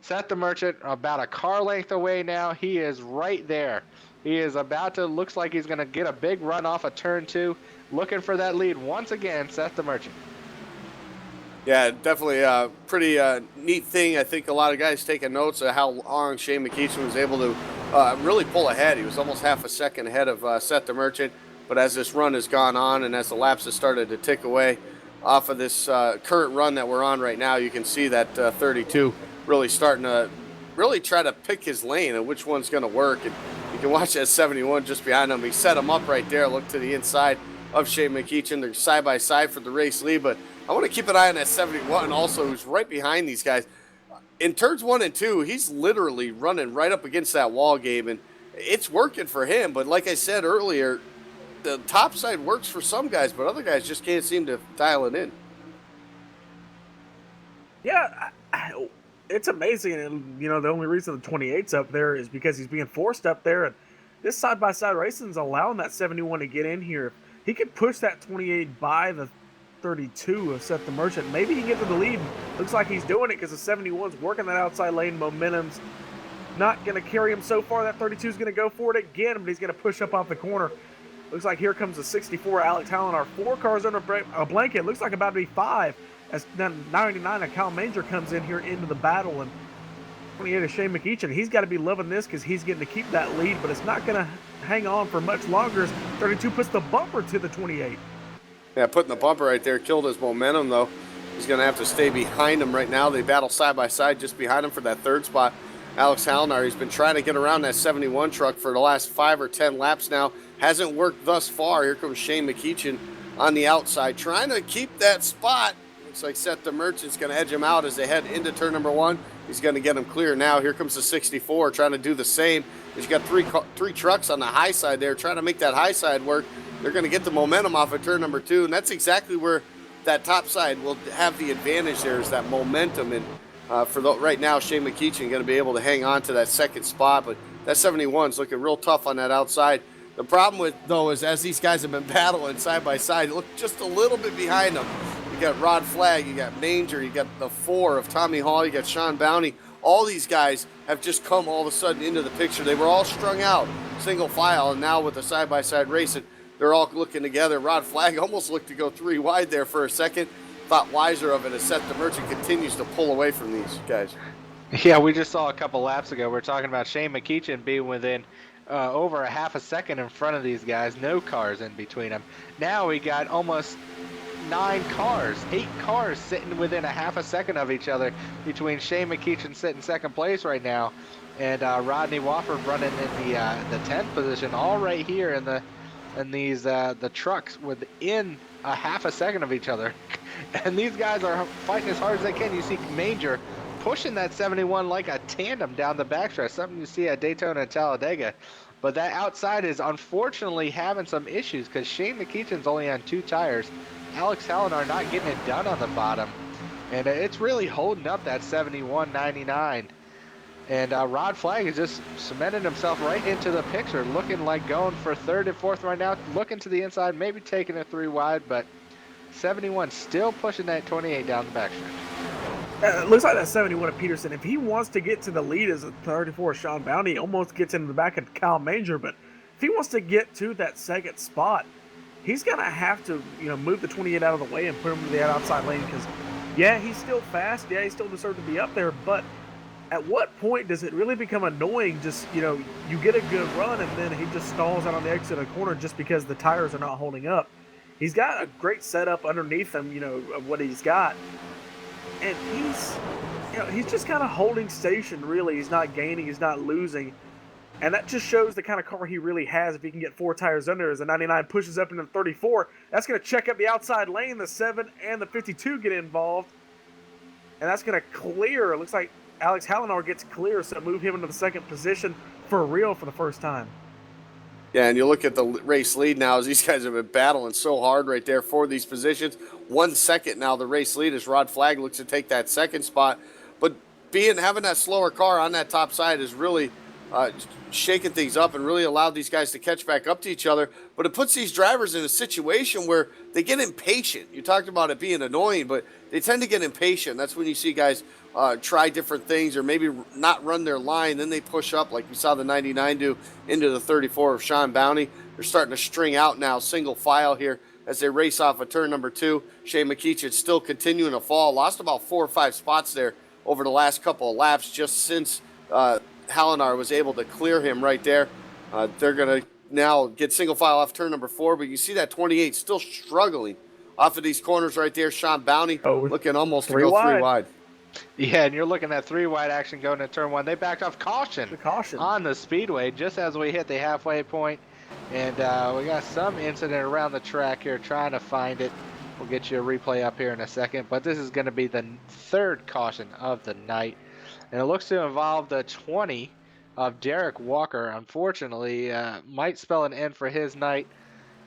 Seth the Merchant about a car length away now. He is right there He is about to, looks like he's going to get a big run off of turn 2. Looking for that lead once again, Seth the Merchant. Yeah, definitely a pretty neat thing. I think a lot of guys taking notes of how long Shane McEachin was able to really pull ahead. He was almost half a second ahead of Seth the Merchant. But as this run has gone on and as the laps have started to tick away off of this current run that we're on right now, you can see that 32 really starting to really try to pick his lane and which one's going to work. And you can watch that 71 just behind him. He set him up right there. Look to the inside of Shane McEachin. They're side by side for the race lead, but I want to keep an eye on that 71 also, who's right behind these guys. In turns 1 and 2, he's literally running right up against that wall, Gabe, and it's working for him. But like I said earlier, the top side works for some guys, but other guys just can't seem to dial it in. Yeah, it's amazing. And, the only reason the 28's up there is because he's being forced up there. And this side-by-side racing is allowing that 71 to get in here. If he could push that 28 by the 32 of Seth the Merchant, maybe he can get to the lead. Looks like he's doing it because the 71's working that outside lane. Momentum's not going to carry him so far. That 32's going to go for it again, but he's going to push up off the corner. Looks like here comes the 64, Alex Hallinar. 4 cars under a blanket. Looks like about to be 5 as 99 of Cal Manger comes in here into the battle. And 28 of Shane McEachin. He's got to be loving this because he's getting to keep that lead, but it's not going to hang on for much longer as 32 puts the bumper to the 28. Yeah, putting the bumper right there killed his momentum, though. He's going to have to stay behind him right now. They battle side by side just behind him for that 3rd spot. Alex Hallinar, he's been trying to get around that 71 truck for the last 5 or 10 laps now. Hasn't worked thus far. Here comes Shane McEachin on the outside, trying to keep that spot. Looks like Seth the Merchant's going to edge him out as they head into turn number 1. He's going to get him clear now. Here comes the 64, trying to do the same. He's got three trucks on the high side there, trying to make that high side work. They're going to get the momentum off of turn number 2, and that's exactly where that top side will have the advantage there, is that momentum. And right now, Shane McEachin going to be able to hang on to that 2nd spot, but that 71's looking real tough on that outside. The problem with, though, is as these guys have been battling side by side, look just a little bit behind them. You got Rod Flagg, you got Manger, you got the 4 of Tommy Hall, you got Sean Bounty. All these guys have just come all of a sudden into the picture. They were all strung out, single file, and now with the side-by-side racing, they're all looking together. Rod Flagg almost looked to go 3 wide there for a second. Thought wiser of it as Seth the Merchant continues to pull away from these guys. Yeah, we just saw a couple laps ago. We're talking about Shane McEachin being within over a half a second in front of these guys. No cars in between them. Now we got almost 8 cars sitting within a half a second of each other between Shane McEachin sitting 2nd place right now and Rodney Wofford running in the 10th position, all right here in the trucks within a half a second of each other. And these guys are fighting as hard as they can. You see Manger pushing that 71 like a tandem down the backstretch, something you see at Daytona and Talladega. But that outside is unfortunately having some issues because Shane McEachin's only on 2 tires. Alex Hallinar not getting it done on the bottom. And it's really holding up that 71.99. And Rod Flagg is just cemented himself right into the picture, looking like going for 3rd and 4th right now, looking to the inside, maybe taking it 3 wide, but 71 still pushing that 28 down the backstretch. It looks like that 71 of Peterson, if he wants to get to the lead as a 34 Sean Bounty, almost gets into the back of Kyle Manger, but if he wants to get to that 2nd spot, he's going to have to, move the 28 out of the way and put him to the outside lane because, yeah, he's still fast. Yeah, he still deserves to be up there, but at what point does it really become annoying? Just, you get a good run and then he just stalls out on the exit of the corner just because the tires are not holding up. He's got a great setup underneath him, of what he's got. And he's just kind of holding station, really. He's not gaining, he's not losing. And that just shows the kind of car he really has if he can get 4 tires under. As the 99 pushes up into the 34, that's going to check up the outside lane. The 7 and the 52 get involved. And that's going to clear. It looks like Alex Hallinar gets clear, so move him into the 2nd position for real for the first time. Yeah, and you look at the race lead now as these guys have been battling so hard right there for these positions. 1 second now the race lead as Rod Flagg looks to take that 2nd spot. But having that slower car on that top side is really shaking things up and really allowed these guys to catch back up to each other. But it puts these drivers in a situation where they get impatient. You talked about it being annoying, but they tend to get impatient. That's when you see guys try different things or maybe not run their line. Then they push up like we saw the 99 do into the 34 of Sean Bounty. They're starting to string out now, single file here as they race off of turn number 2. Shane McKeechin still continuing to fall. Lost about 4 or 5 spots there over the last couple of laps just since Hallinar was able to clear him right there. They're going to now get single file off turn number 4, but you see that 28 still struggling off of these corners right there. Sean Bounty looking almost to go 3 wide. Yeah, and you're looking at 3 wide action going to turn 1. They backed off caution on the speedway just as we hit the halfway point. And we got some incident around the track here trying to find it. We'll get you a replay up here in a second. But this is going to be the 3rd caution of the night. And it looks to involve the 20 of Derek Walker. Unfortunately, might spell an end for his night.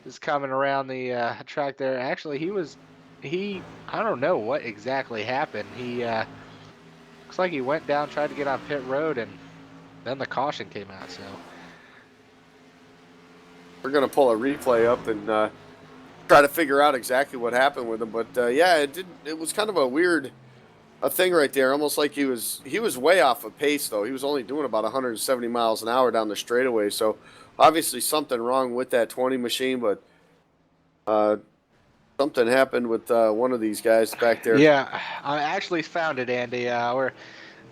Is coming around the track there. Actually, I don't know what exactly happened. He looks like he went down, tried to get on pit road, and then the caution came out. So we're going to pull a replay up and try to figure out exactly what happened with him. But yeah, it was kind of a weird thing right there. Almost like he was way off of pace though. He was only doing about 170 miles an hour down the straightaway. So obviously something wrong with that 20 machine, but something happened with one of these guys back there. Yeah, I actually found it, Andy. We're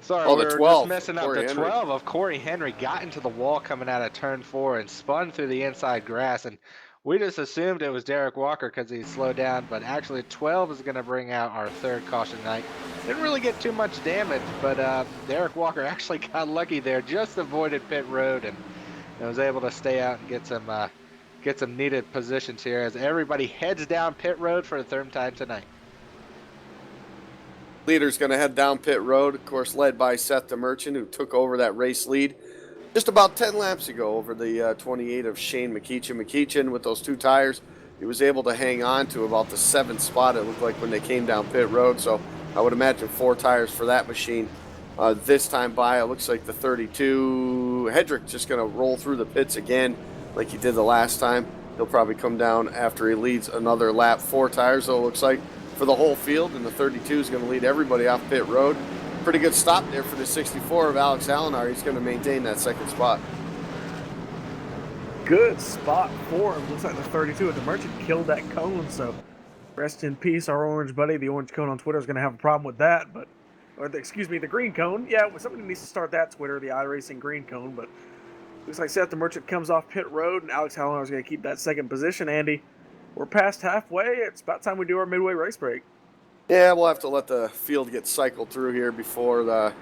the 12. Just messing up. The 12 of Corey Henry got into the wall coming out of turn 4 and spun through the inside grass, and we just assumed it was Derek Walker because he slowed down, but actually 12 is going to bring out our 3rd caution tonight. Didn't really get too much damage, but Derek Walker actually got lucky there, just avoided pit road, and was able to stay out and get some needed positions here as everybody heads down pit road for the 3rd time tonight. Leader's going to head down pit road, of course, led by Seth the Merchant, who took over that race lead just about 10 laps ago over the 28 of Shane McKeechin. McKeechin, with those 2 tires, he was able to hang on to about the 7th spot, it looked like, when they came down pit road. So I would imagine 4 tires for that machine this time by. It looks like the 32, Hedrick just going to roll through the pits again like he did the last time. He'll probably come down after he leads another lap. 4 tires, though, it looks like, for the whole field, and the 32 is going to lead everybody off pit road. Pretty good stop there for the 64 of Alex Hallinar. He's going to maintain that 2nd spot. Good spot for him. Looks like the 32 of the Merchant killed that cone, so rest in peace, our orange buddy. The orange cone on Twitter is going to have a problem with that, the green cone. Yeah, somebody needs to start that Twitter, the iRacing green cone, but looks like Seth the Merchant comes off pit road, and Alex Hallinar is going to keep that 2nd position. Andy, we're past halfway. It's about time we do our midway race break. Yeah, we'll have to let the field get cycled through here before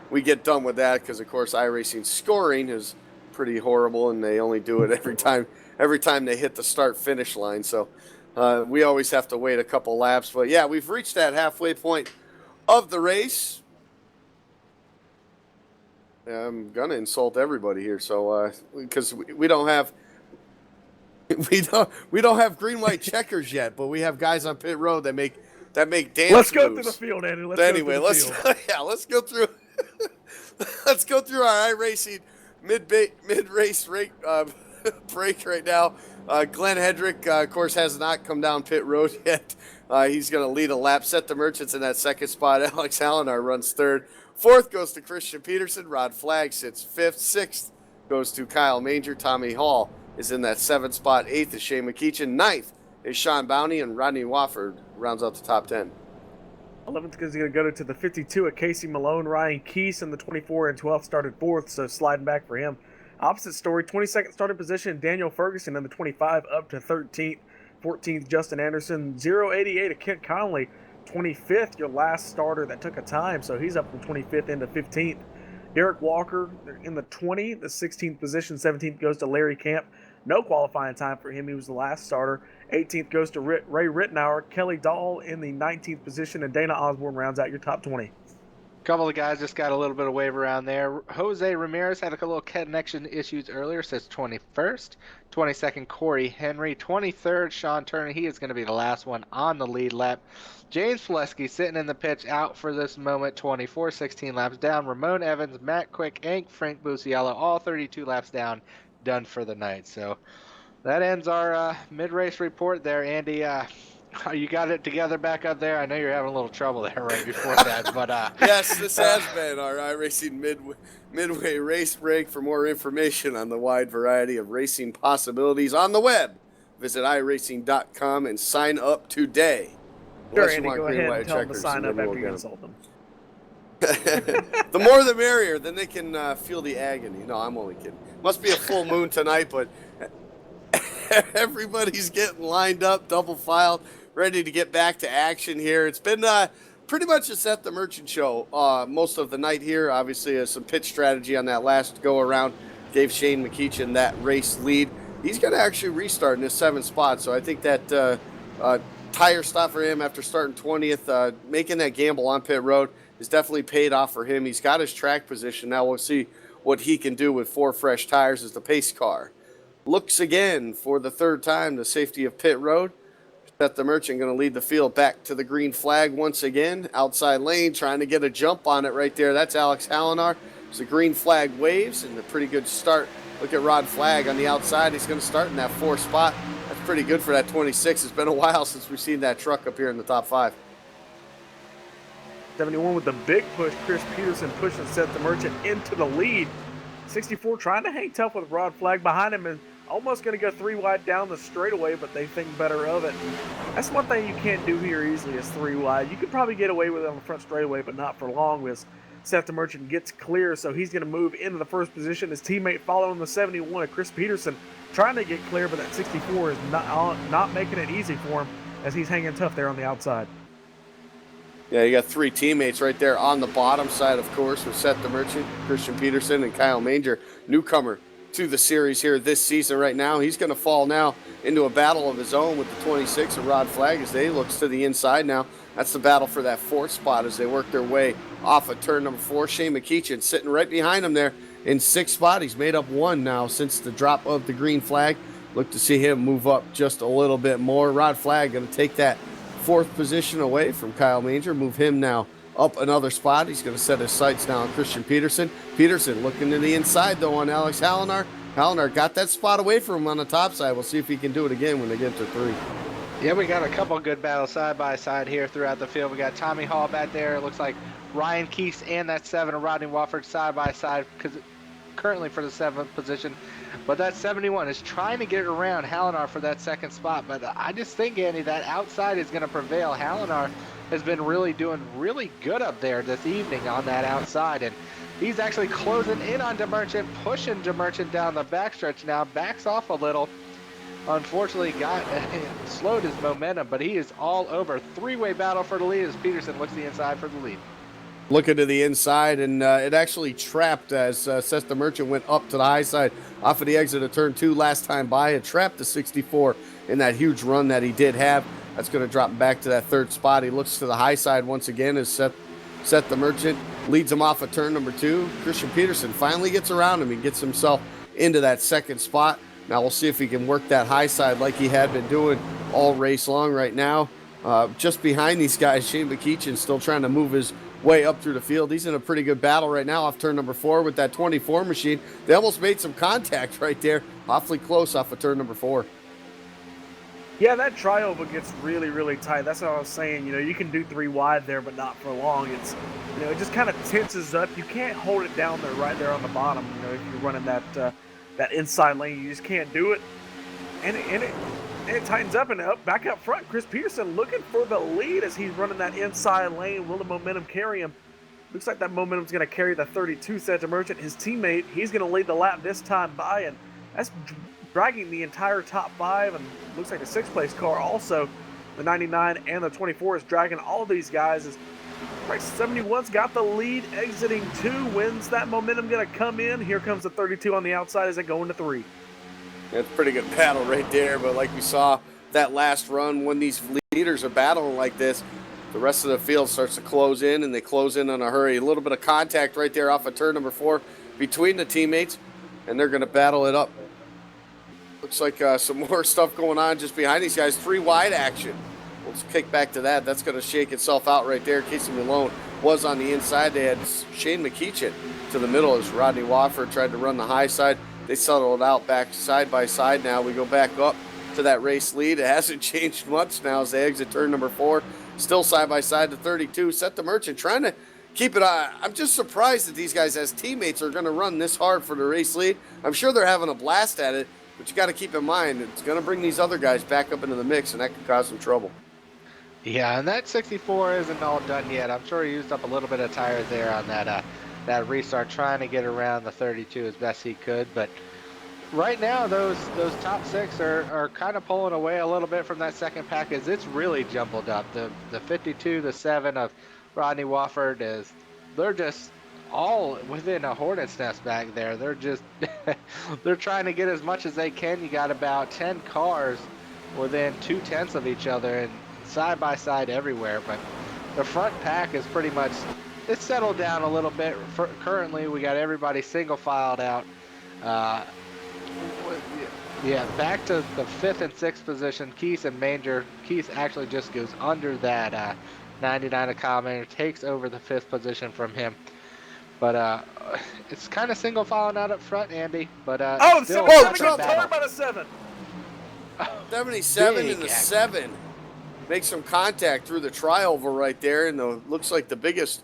we get done with that, because of course iRacing scoring is pretty horrible, and they only do it every time they hit the start-finish line. So we always have to wait a couple laps. But yeah, we've reached that halfway point of the race. I'm gonna insult everybody here, so because we don't have green white checkers yet, but we have guys on pit road that make dance Let's go moves. through the field, Andy. Let's go through. Let's go through our iRacing mid-race break right now. Glenn Hedrick, of course, has not come down pit road yet. He's going to lead a lap. Set the Merchants in that 2nd spot. Alex Hallinar runs 3rd. 4th goes to Christian Peterson. Rod Flagg sits 5th. 6th goes to Kyle Manger. Tommy Hall is in that 7th spot. 8th is Shane McKeechin. 9th is Sean Bounty, and Rodney Wofford rounds out the top 10. 11th is going to go to the 52 of Casey Malone. Ryan Keese in the 24 and 12th started 4th, so sliding back for him. Opposite story, 22nd starting position, Daniel Ferguson in the 25 up to 13th. 14th, Justin Anderson. 088 of Kent Conley. 25th, your last starter that took a time, so he's up from 25th into 15th. Derek Walker in the 20, the 16th position. 17th goes to Larry Camp. No qualifying time for him. He was the last starter. 18th goes to Ray Rittenauer. Kelly Dahl in the 19th position, and Dana Osborne rounds out your top 20. Couple of guys just got a little bit of wave around there. Jose Ramirez had a little connection issues earlier, says 21st. 22nd, Corey Henry. 23rd, Sean Turner. He is going to be the last one on the lead lap. James Fleske sitting in the pitch out for this moment, 24, 16 laps down. Ramon Evans, Matt Quick, and Frank Busiello, all 32 laps down, done for the night. So that ends our mid-race report there, Andy. You got it together back up there? I know you're having a little trouble there right before that, but yes, this has been our iRacing midway race break. For more information on the wide variety of racing possibilities on the web, visit iRacing.com and sign up today. Sure, Andy, go ahead and tell them to sign up after you insult them. The more the merrier, then they can feel the agony. No, I'm only kidding. Must be a full moon tonight, but everybody's getting lined up, double filed, ready to get back to action here. It's been pretty much a Seth the Merchant show most of the night here. Obviously, some pitch strategy on that last go-around gave Shane McKeechin that race lead. He's going to actually restart in his 7th spot, so I think that tire stop for him after starting 20th, making that gamble on pit road has definitely paid off for him. He's got his track position. Now we'll see what he can do with 4 fresh tires as the pace car looks again for the 3rd time the safety of pit road. Seth the Merchant going to lead the field back to the green flag once again. Outside lane, trying to get a jump on it right there. That's Alex Hallinar. As the green flag waves, and a pretty good start. Look at Rod Flagg on the outside. He's going to start in that 4th spot. That's pretty good for that 26. It's been a while since we've seen that truck up here in the top 5. 71 with the big push. Chris Peterson pushing Seth the Merchant into the lead. 64 trying to hang tough with Rod Flagg behind him and almost going to go 3 wide down the straightaway, but they think better of it. That's one thing you can't do here easily is 3 wide. You could probably get away with it on the front straightaway, but not for long as Seth the Merchant gets clear, so he's going to move into the 1st position. His teammate following the 71 of Chris Peterson trying to get clear, but that 64 is not making it easy for him as he's hanging tough there on the outside. Yeah, you got 3 teammates right there on the bottom side, of course, with Seth the Merchant, Christian Peterson, and Kyle Manger, newcomer to the series here this season right now. He's going to fall now into a battle of his own with the 26 of Rod Flagg as they looks to the inside now. That's the battle for that 4th spot as they work their way off of turn number 4. Shane McKeechin sitting right behind him there in 6th spot. He's made up 1 now since the drop of the green flag. Look to see him move up just a little bit more. Rod Flagg going to take that 4th position away from Kyle Manger, move him now up another spot. He's going to set his sights now on Christian Peterson. Peterson looking to the inside, though, on Alex Hallinar. Hallinar got that spot away from him on the top side. We'll see if he can do it again when they get to 3. Yeah, we got a couple good battles side by side here throughout the field. We got Tommy Hall back there. It looks like Ryan Keese and that 7 of Rodney Wofford side by side because currently for the 7th position. But that 71 is trying to get around Hallinar for that 2nd spot. But I just think, Andy, that outside is going to prevail. Hallinar has been doing really good up there this evening on that outside. And he's actually closing in on DeMerchant, pushing DeMerchant down the backstretch now. Backs off a little. Unfortunately, slowed his momentum, but he is all over. 3-way battle for the lead as Peterson looks to the inside for the lead. Looking to the inside, and it actually trapped as Seth the Merchant went up to the high side off of the exit of turn 2 last time by. It trapped the 64 in that huge run that he did have. That's going to drop him back to that 3rd spot. He looks to the high side once again as Seth the Merchant leads him off of turn number 2. Christian Peterson finally gets around him. He gets himself into that 2nd spot. Now we'll see if he can work that high side like he had been doing all race long right now. Just behind these guys, Shane McKeechin still trying to move his way up through the field. He's in a pretty good battle right now off turn number 4 with that 24 machine. They almost made some contact right there. Awfully close off of turn number 4. Yeah, that trioval gets really, really tight. That's what I was saying. You can do 3 wide there, but not for long. It's, it just kind of tenses up. You can't hold it down there right there on the bottom. If you're running that inside lane, you just can't do it. And it tightens up and back up front. Chris Peterson looking for the lead as he's running that inside lane. Will the momentum carry him? Looks like that momentum's going to carry the 32 Seth the Merchant. His teammate, he's going to lead the lap this time by, and that's dragging the entire top 5. And looks like the 6th place car also, the 99 and the 24 is dragging all these guys. As 71's got the lead exiting 2. When's that momentum going to come in? Here comes the 32 on the outside as they go into 3. It's a pretty good battle right there, but like we saw that last run, when these leaders are battling like this, the rest of the field starts to close in, and they close in a hurry. A little bit of contact right there off of turn number 4 between the teammates, and they're going to battle it up. Looks like some more stuff going on just behind these guys. 3 wide action. Let's kick back to that. That's going to shake itself out right there. Casey Malone was on the inside. They had Shane McKeechin to the middle as Rodney Wofford tried to run the high side. They settled out back side by side now. We go back up to that race lead. It hasn't changed much now as they exit turn number 4. Still side by side to 32. Set the Merchant trying to keep it on. I'm just surprised that these guys as teammates are going to run this hard for the race lead. I'm sure they're having a blast at it, but you got to keep in mind it's going to bring these other guys back up into the mix, and that could cause some trouble. Yeah, and that 64 isn't all done yet. I'm sure he used up a little bit of tires there on that restart, trying to get around the 32 as best he could. But right now, those top 6 are kind of pulling away a little bit from that second package. It's really jumbled up. The 52, the 7 of Rodney Wofford they're just all within a hornet's nest back there. They're just they're trying to get as much as they can. You got about 10 cars within 2/10 of each other and side by side everywhere, but the front pack is pretty much, it's settled down a little bit. Currently we got everybody single filed out. Yeah, back to the 5th and 6th position. Keith and Manger. Keith actually just goes under that 99 of Kyle Manger, takes over the 5th position from him. But it's kind of single filing out up front, Andy. But still Trump, talking about a 7. 77 Big and the action. 7 makes some contact through the trioval right there, and looks like the biggest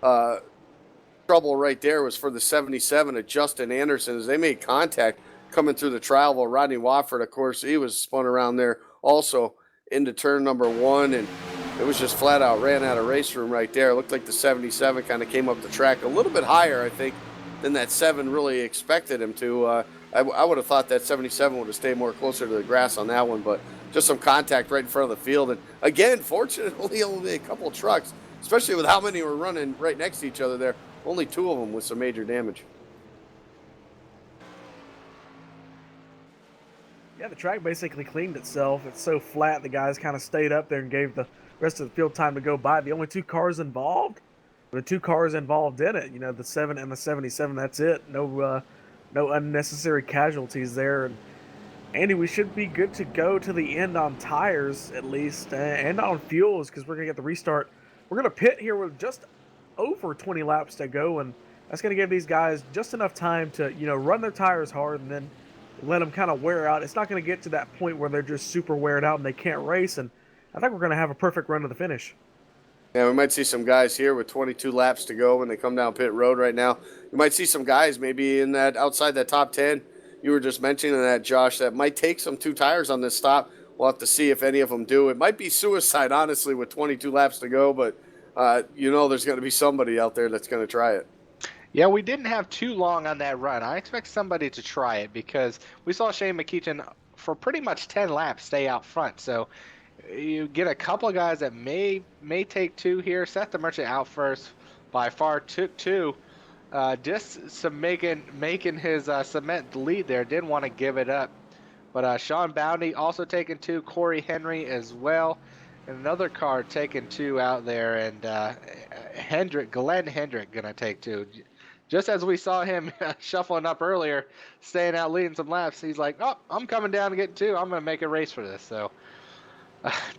trouble right there was for the 77 of Justin Anderson as they made contact coming through the trioval. Rodney Wofford, of course, he was spun around there also into turn number 1, and it was just flat out ran out of race room right there. It looked like the 77 kind of came up the track a little bit higher, I think, than that 7 really expected him to. I would have thought that 77 would have stayed more closer to the grass on that one, but just some contact right in front of the field. And again, fortunately, only a couple of trucks, especially with how many were running right next to each other there. Only 2 of them with some major damage. Yeah, the track basically cleaned itself. It's so flat, the guys kind of stayed up there and gave the rest of the field time to go by. The only 2 cars involved, the 2 cars involved in it, the 7 and the 77, that's it. No unnecessary casualties there. And Andy, we should be good to go to the end on tires at least, and on fuels, because we're going to get the restart. We're going to pit here with just over 20 laps to go, and that's going to give these guys just enough time to, run their tires hard and then let them kind of wear out. It's not going to get to that point where they're just super weared out and they can't race, and I think we're going to have a perfect run to the finish. Yeah, we might see some guys here with 22 laps to go when they come down pit road right now. You might see some guys maybe in that outside that top 10. You were just mentioning that, Josh, that might take some 2 tires on this stop. We'll have to see if any of them do. It might be suicide, honestly, with 22 laps to go, but there's going to be somebody out there that's going to try it. Yeah, we didn't have too long on that run. I expect somebody to try it because we saw Shane McKeechin for pretty much 10 laps stay out front. So you get a couple of guys that may take 2 here. Seth the Merchant out first, by far took 2. Just some making his cement lead there. Didn't want to give it up. But Sean Boundy also taking 2. Corey Henry as well. And another car taking 2 out there. And Glenn Hendrick going to take 2. Just as we saw him shuffling up earlier, staying out leading some laps, he's like, oh, I'm coming down to get 2. I'm going to make a race for this. So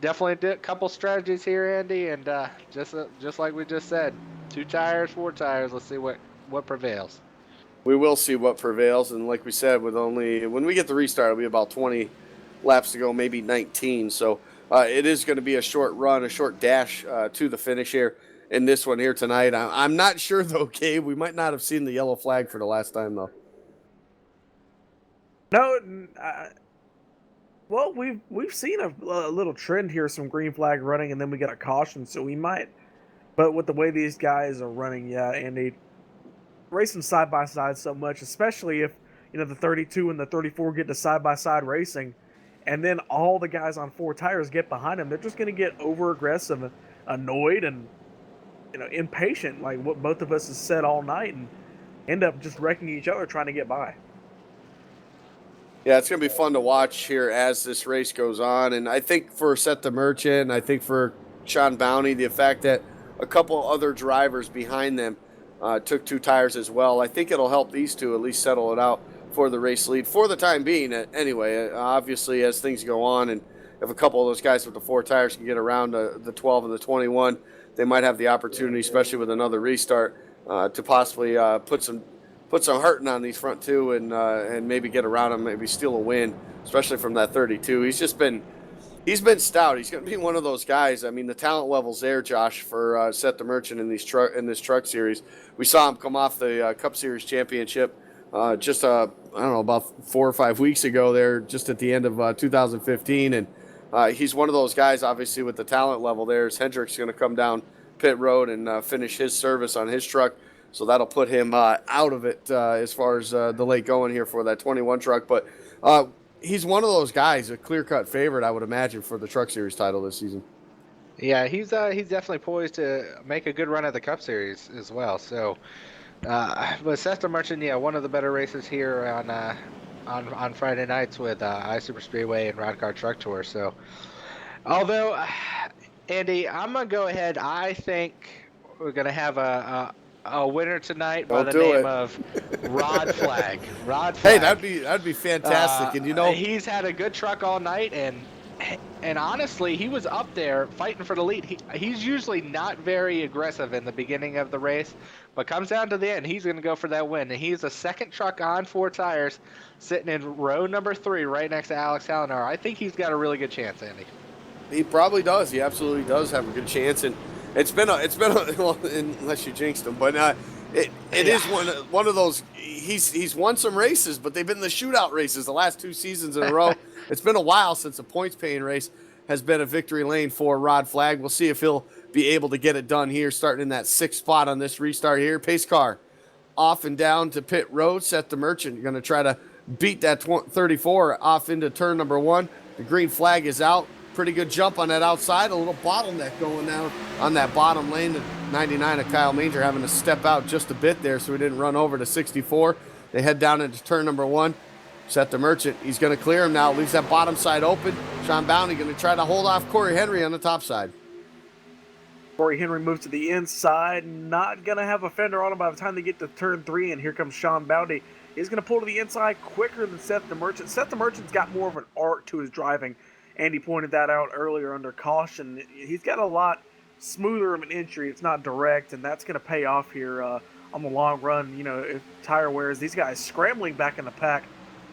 definitely did a couple strategies here, Andy. And just like we just said, 2 tires, 4 tires. Let's see what prevails. We will see what prevails. And like we said, when we get the restart, it'll be about 20 laps to go, maybe 19. So it is going to be a short run, a short dash to the finish here. In this one here tonight. I'm not sure, though, Gabe. We might not have seen the yellow flag for the last time, though. No, well, we've seen a little trend here, some green flag running, and then we get a caution, so we might. But with the way these guys are running, yeah, and they racing side by side so much, especially if the 32 and the 34 get to side by side racing, and then all the guys on 4 tires get behind them, they're just going to get over aggressive, annoyed, and impatient, like what both of us has said all night, and end up just wrecking each other trying to get by. Yeah, it's going to be fun to watch here as this race goes on. And I think for Seth the Merchant, I think for Sean Bounty, the fact that a couple other drivers behind them took 2 tires as well. I think it'll help these two at least settle it out for the race lead for the time being. Anyway, obviously as things go on, and if a couple of those guys with the 4 tires can get around the 12 and the 21, they might have the opportunity, especially with another restart, to possibly put some hurting on these front 2 and maybe get around them, maybe steal a win, especially from that 32. He's been stout. He's going to be one of those guys. I mean, the talent level's there, Josh, for Seth the Merchant in this truck series. We saw him come off the Cup Series championship just I don't know, about 4 or 5 weeks ago there, just at the end of 2015, and he's one of those guys, obviously, with the talent level there. Hendrick's going to come down pit road and finish his service on his truck, so that'll put him out of it as far as the late going here for that 21 truck. But he's one of those guys, a clear-cut favorite, I would imagine, for the Truck Series title this season. Yeah, he's definitely poised to make a good run at the Cup Series as well. So, but Seth the Merchant, yeah, one of the better races here on Friday nights with iSuper Speedway and Roddcar Truck Tour. So, although, Andy, I'm gonna go ahead. I think we're gonna have a winner tonight by the name of Rod Flag. Rod Flag. Hey, that'd be fantastic. And you know, he's had a good truck all night, and honestly, he was up there fighting for the lead. He's usually not very aggressive in the beginning of the race, but comes down to the end, he's going to go for that win. And he's a second truck on 4 tires, sitting in row number 3 right next to Alex Halinar. I think he's got a really good chance, Andy. He probably does. He absolutely does have a good chance. And it's been a well, unless you jinxed him, but it is one of those. He's won some races, but they've been the shootout races the last 2 seasons in a row. It's been a while since a points-paying race has been a victory lane for Rod Flag. We'll see if he'll be able to get it done here, starting in that 6th spot on this restart here. Pace car off and down to pit road. Seth the Merchant going to try to beat that 34 off into turn number 1. The green flag is out. Pretty good jump on that outside. A little bottleneck going down on that bottom lane. The 99 of Kyle Manger having to step out just a bit there so he didn't run over to 64. They head down into turn number 1. Seth the Merchant, he's going to clear him now. Leaves that bottom side open. Sean Bounty going to try to hold off Corey Henry on the top side. Corey Henry moves to the inside. Not going to have a fender on him by the time they get to turn 3. And here comes Sean Bounty. He's going to pull to the inside quicker than Seth the Merchant. Seth the Merchant's got more of an art to his driving. Andy pointed that out earlier under caution. He's got a lot smoother of an entry. It's not direct, and that's going to pay off here on the long run. You know, if tire wears, these guys scrambling back in the pack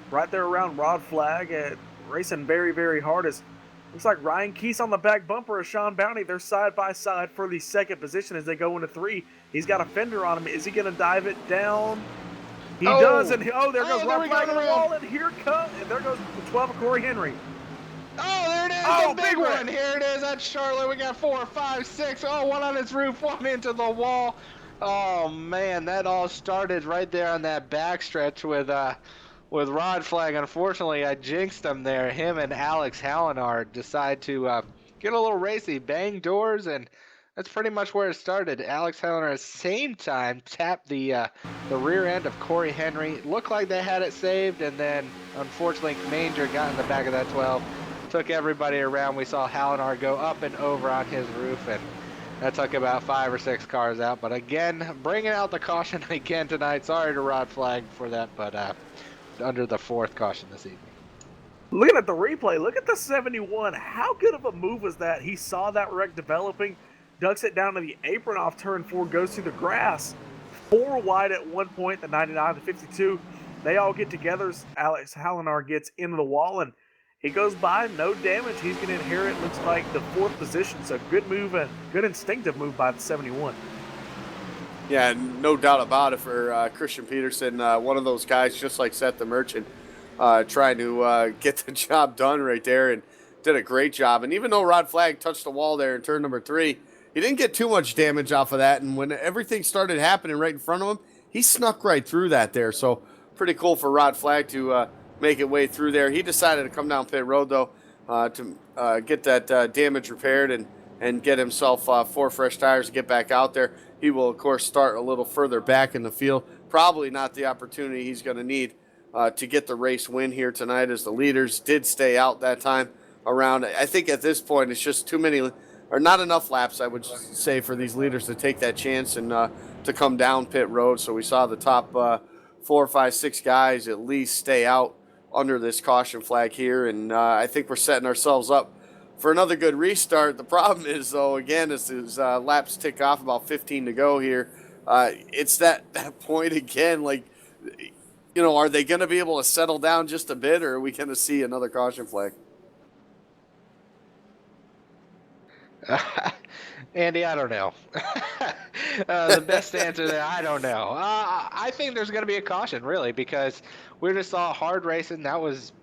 right there around Rod Flag, racing very, very hard. Looks like Ryan Keese on the back bumper of Sean Bounty. They're side by side for the 2nd position as they go into 3. He's got a fender on him. Is he going to dive it down? He does, and there goes Rod Flag on the wall, and there goes 12 of Corey Henry. Oh, there it is, Oh, the big one. Here it is at Charlotte. We got 4, 5, 6. Oh, one on its roof, one into the wall. Oh, man, that all started right there on that backstretch with Rod Flag. Unfortunately, I jinxed him there. Him and Alex Halinar decide to get a little racy, bang doors, and that's pretty much where it started. Alex Halinar at the same time tapped the rear end of Corey Henry. Looked like they had it saved, and then, unfortunately, Manger got in the back of that 12. Took everybody around. We saw Halinar go up and over on his roof, and that took about 5 or 6 cars out. But again, bringing out the caution again tonight. Sorry to Rod Flag for that, but under the 4th caution this evening. Looking at the replay, look at the 71. How good of a move was that? He saw that wreck developing, ducks it down to the apron off turn 4, goes through the grass. 4 wide at one point, the 99, the 52. They all get together. Alex Halinar gets into the wall, and he goes by, no damage. He's going to inherit, looks like, the 4th position. So good move, a good instinctive move by the 71. Yeah, no doubt about it for Christian Peterson. One of those guys, just like Seth the Merchant, trying to get the job done right there, and did a great job. And even though Rod Flag touched the wall there in turn number 3, he didn't get too much damage off of that. And when everything started happening right in front of him, he snuck right through that there. So pretty cool for Rod Flag to make it way through there. He decided to come down pit road, though, to get that damage repaired and get himself 4 fresh tires to get back out there. He will, of course, start a little further back in the field. Probably not the opportunity he's going to need to get the race win here tonight, as the leaders did stay out that time around. I think at this point it's just too many or not enough laps, I would say, for these leaders to take that chance and to come down pit road. So we saw the top 4, 5, 6 guys at least stay out under this caution flag here, and I think we're setting ourselves up for another good restart. The problem is, though, again, as laps tick off, about 15 to go here, it's that point again, like, you know, are they going to be able to settle down just a bit, or are we going to see another caution flag? Andy, I don't know. The best answer there, I don't know. I think there's going to be a caution, really, because we just saw hard racing. That was,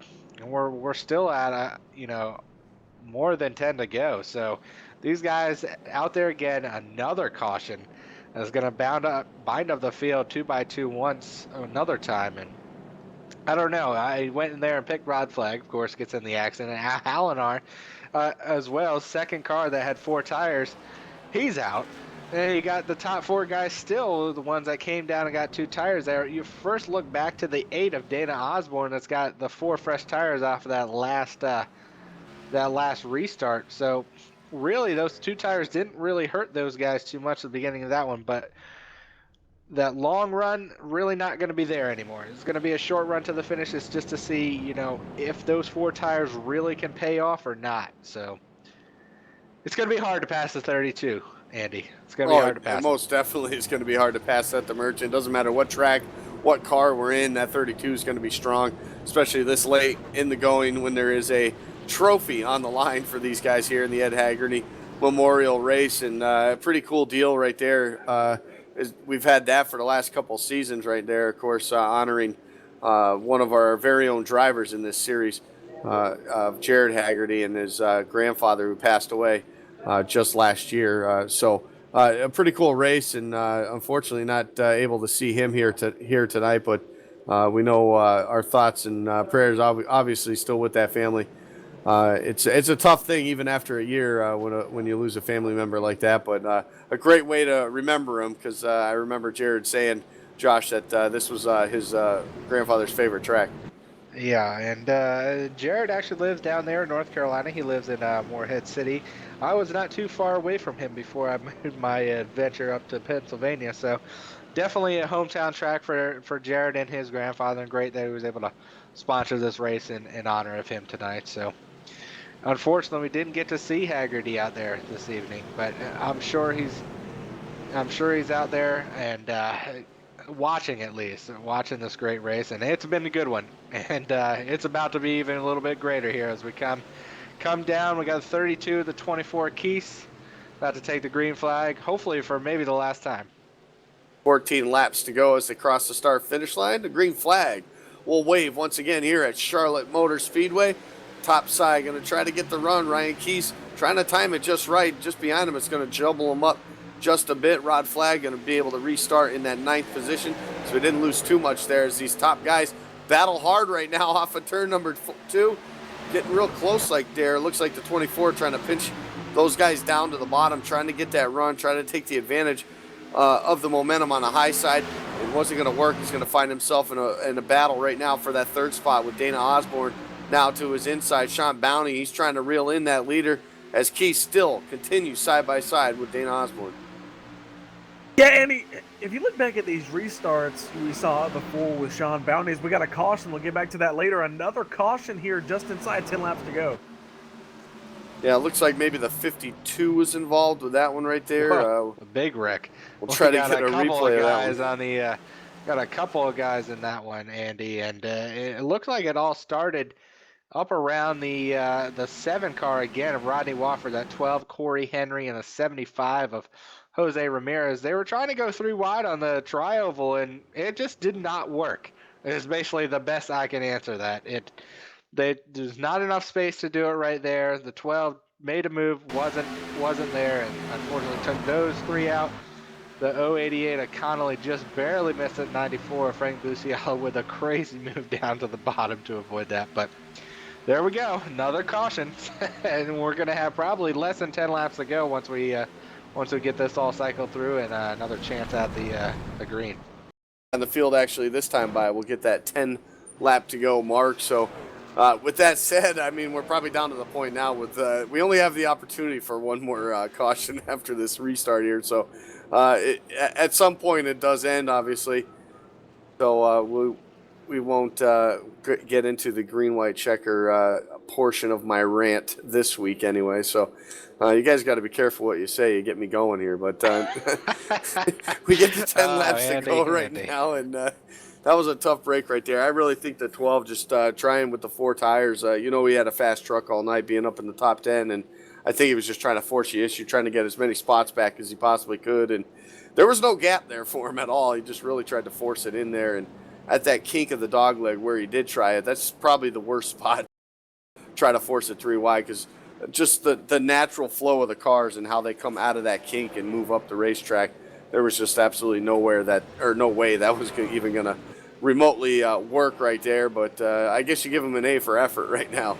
we're still at more than 10 to go. So these guys out there again, another caution is going to bind up the field 2 by 2 once another time. And I don't know. I went in there and picked Rod Flag, of course, gets in the accident. Hallinar as well, second car that had 4 tires, he's out. And you got the top 4 guys still, the ones that came down and got 2 tires there. You first look back to the 8 of Dana Osborne that's got the 4 fresh tires off of that last restart. So really those 2 tires didn't really hurt those guys too much at the beginning of that one, but that long run really not going to be there anymore. It's going to be a short run to the finish. It's just to see, you know, if those 4 tires really can pay off or not. So it's going to be hard to pass the 32, Andy. It's going to be hard to pass. Most definitely it's going to be hard to pass that, the Merchant. Doesn't matter what track, what car we're in, that 32 is going to be strong, especially this late in the going when there is a trophy on the line for these guys here in the Ed Haggerty Memorial Race. And a pretty cool deal right there. We've had that for the last couple seasons right there, of course, honoring one of our very own drivers in this series, Jared Haggerty, and his grandfather who passed away just last year. So a pretty cool race, and unfortunately not able to see him here tonight, but we know our thoughts and prayers obviously still with that family. It's a tough thing even after a year when you lose a family member like that, but a great way to remember him, because I remember Jared saying, Josh, that this was his grandfather's favorite track. Yeah, and Jared actually lives down there in North Carolina. He lives in Morehead City. I was not too far away from him before I made my adventure up to Pennsylvania, so definitely a hometown track for Jared and his grandfather, and great that he was able to sponsor this race in honor of him tonight. So unfortunately we didn't get to see Haggerty out there this evening, but I'm sure he's out there and watching this great race, and it's been a good one, and it's about to be even a little bit greater here as we come down. We got 32 of the 24 Keys about to take the green flag, hopefully for maybe the last time. 14 laps to go as they cross the start finish line. The green flag will wave once again here at Charlotte Motor Speedway. Top side going to try to get the run. Ryan Keese trying to time it just right. Just behind him, it's going to jumble him up just a bit. Rod Flag going to be able to restart in that 9th position, so we didn't lose too much there as these top guys battle hard right now off of turn number 2. Getting real close like there. Looks like the 24 trying to pinch those guys down to the bottom, trying to get that run, trying to take the advantage of the momentum on the high side. It wasn't going to work. He's going to find himself in a battle right now for that 3rd spot with Dana Osborne now to his inside. Sean Bounty, he's trying to reel in that leader as Keith still continues side by side with Dana Osborne. Yeah, Andy, if you look back at these restarts we saw before with Sean Bounties, we got a caution. We'll get back to that later. Another caution here just inside 10 laps to go. Yeah, it looks like maybe the 52 was involved with that one right there. A big wreck. We'll try to get a replay of that one. Got a couple of guys in that one, Andy, and it looks like it all started up around the 7 car again of Rodney Wofford, that 12 Corey Henry, and the 75 of Jose Ramirez. They were trying to go 3 wide on the tri-oval, and it just did not work. It's basically the best I can answer that. There's not enough space to do it right there. The 12 made a move, wasn't there, and unfortunately took those 3 out. The 088 of Connolly just barely missed at 94. Frank Bucial with a crazy move down to the bottom to avoid that. But there we go, another caution, and we're going to have probably less than 10 laps to go once we get this all cycled through, and another chance at the green. On the field actually this time we'll get that 10 lap to go mark. So With that said, I mean, we're probably down to the point now with we only have the opportunity for one more caution after this restart here. So at some point it does end, obviously. So we won't get into the green-white checker portion of my rant this week anyway. So you guys got to be careful what you say. You get me going here. But we get to 10 laps to go right now, and that was a tough break right there. I really think the 12 just trying with the 4 tires. We had a fast truck all night being up in the top 10, and I think he was just trying to force the issue, trying to get as many spots back as he possibly could. And there was no gap there for him at all. He just really tried to force it in there. And at that kink of the dog leg where he did try it, that's probably the worst spot. Try to force it 3 wide because just the natural flow of the cars and how they come out of that kink and move up the racetrack, there was just absolutely no way that was even going to remotely work right there. But I guess you give him an A for effort right now.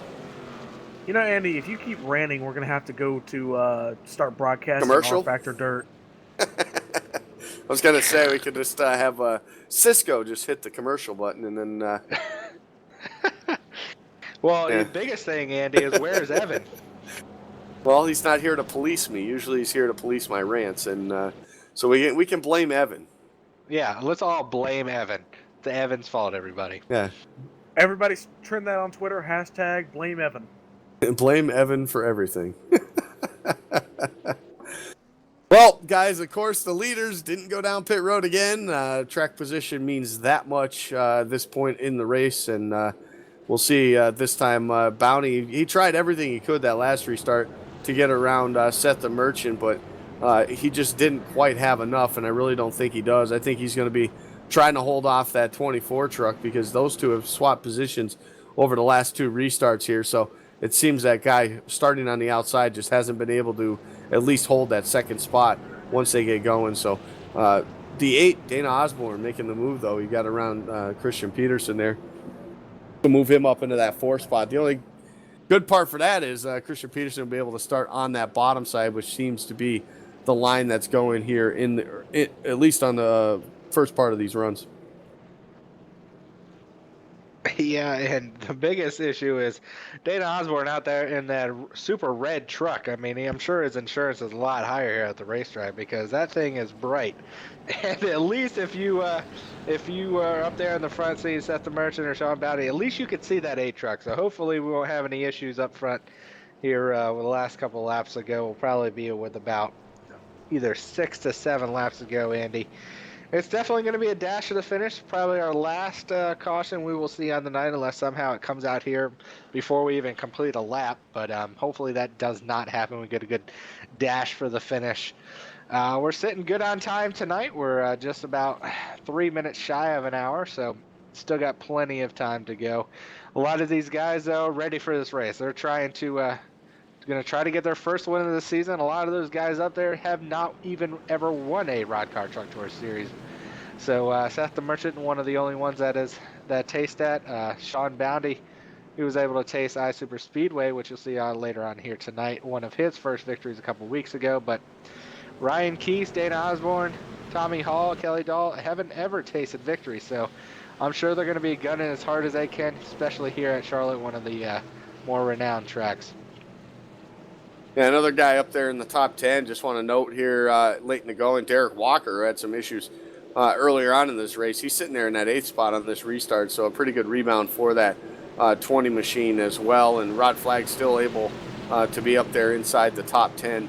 Andy, if you keep ranting, we're going to have to go to start broadcasting Commercial? R Factor Dirt. I was going to say we could just have Cisco just hit the commercial button and then... Well, the biggest thing, Andy, is where's Evan? Well, he's not here to police me. Usually he's here to police my rants, and so we can blame Evan. Yeah, let's all blame Evan. It's Evan's fault, everybody. Yeah. Everybody trend that on Twitter, hashtag blame Evan. Blame Evan for everything. Well, guys, of course, the leaders didn't go down pit road again. Track position means that much at this point in the race, and we'll see this time. Bounty, he tried everything he could that last restart to get around Seth the Merchant, but he just didn't quite have enough, and I really don't think he does. I think he's going to be trying to hold off that 24 truck because those two have swapped positions over the last 2 restarts here, so it seems that guy starting on the outside just hasn't been able to at least hold that second spot once they get going. So the 8, Dana Osborne, making the move, though. He got around Christian Peterson there to move him up into that 4 spot. The only good part for that is Christian Peterson will be able to start on that bottom side, which seems to be the line that's going here at least on the first part of these runs. Yeah, and the biggest issue is Dana Osborne out there in that super red truck. I mean, I'm sure his insurance is a lot higher here at the racetrack because that thing is bright. And at least if you are up there in the front seat, Seth the Merchant or Sean Bowdy, at least you could see that 8 truck. So hopefully we won't have any issues up front here with the last couple of laps to go. We'll probably be with about either 6 to 7 laps to go, Andy. It's definitely going to be a dash to the finish. Probably our last caution we will see on the night unless somehow it comes out here before we even complete a lap. But hopefully that does not happen. We get a good dash for the finish. We're sitting good on time tonight. We're just about 3 minutes shy of an hour, so still got plenty of time to go. A lot of these guys, though, ready for this race. They're trying to going to try to get their first win of the season. A lot of those guys up there have not even ever won a Roddcar Truck Tour Series. So Seth the Merchant, one of the only ones that taste that. Sean Boundy, he was able to taste iSuper Speedway, which you'll see later on here tonight. One of his first victories a couple weeks ago. But Ryan Keese, Dana Osborne, Tommy Hall, Kelly Dahl haven't ever tasted victory. So I'm sure they're going to be gunning as hard as they can, especially here at Charlotte, one of the more renowned tracks. Yeah, another guy up there in the top 10, just want to note here late in the going, Derek Walker had some issues earlier on in this race. He's sitting there in that 8th spot on this restart, so a pretty good rebound for that 20 machine as well. And Rod Flagg's still able to be up there inside the top 10.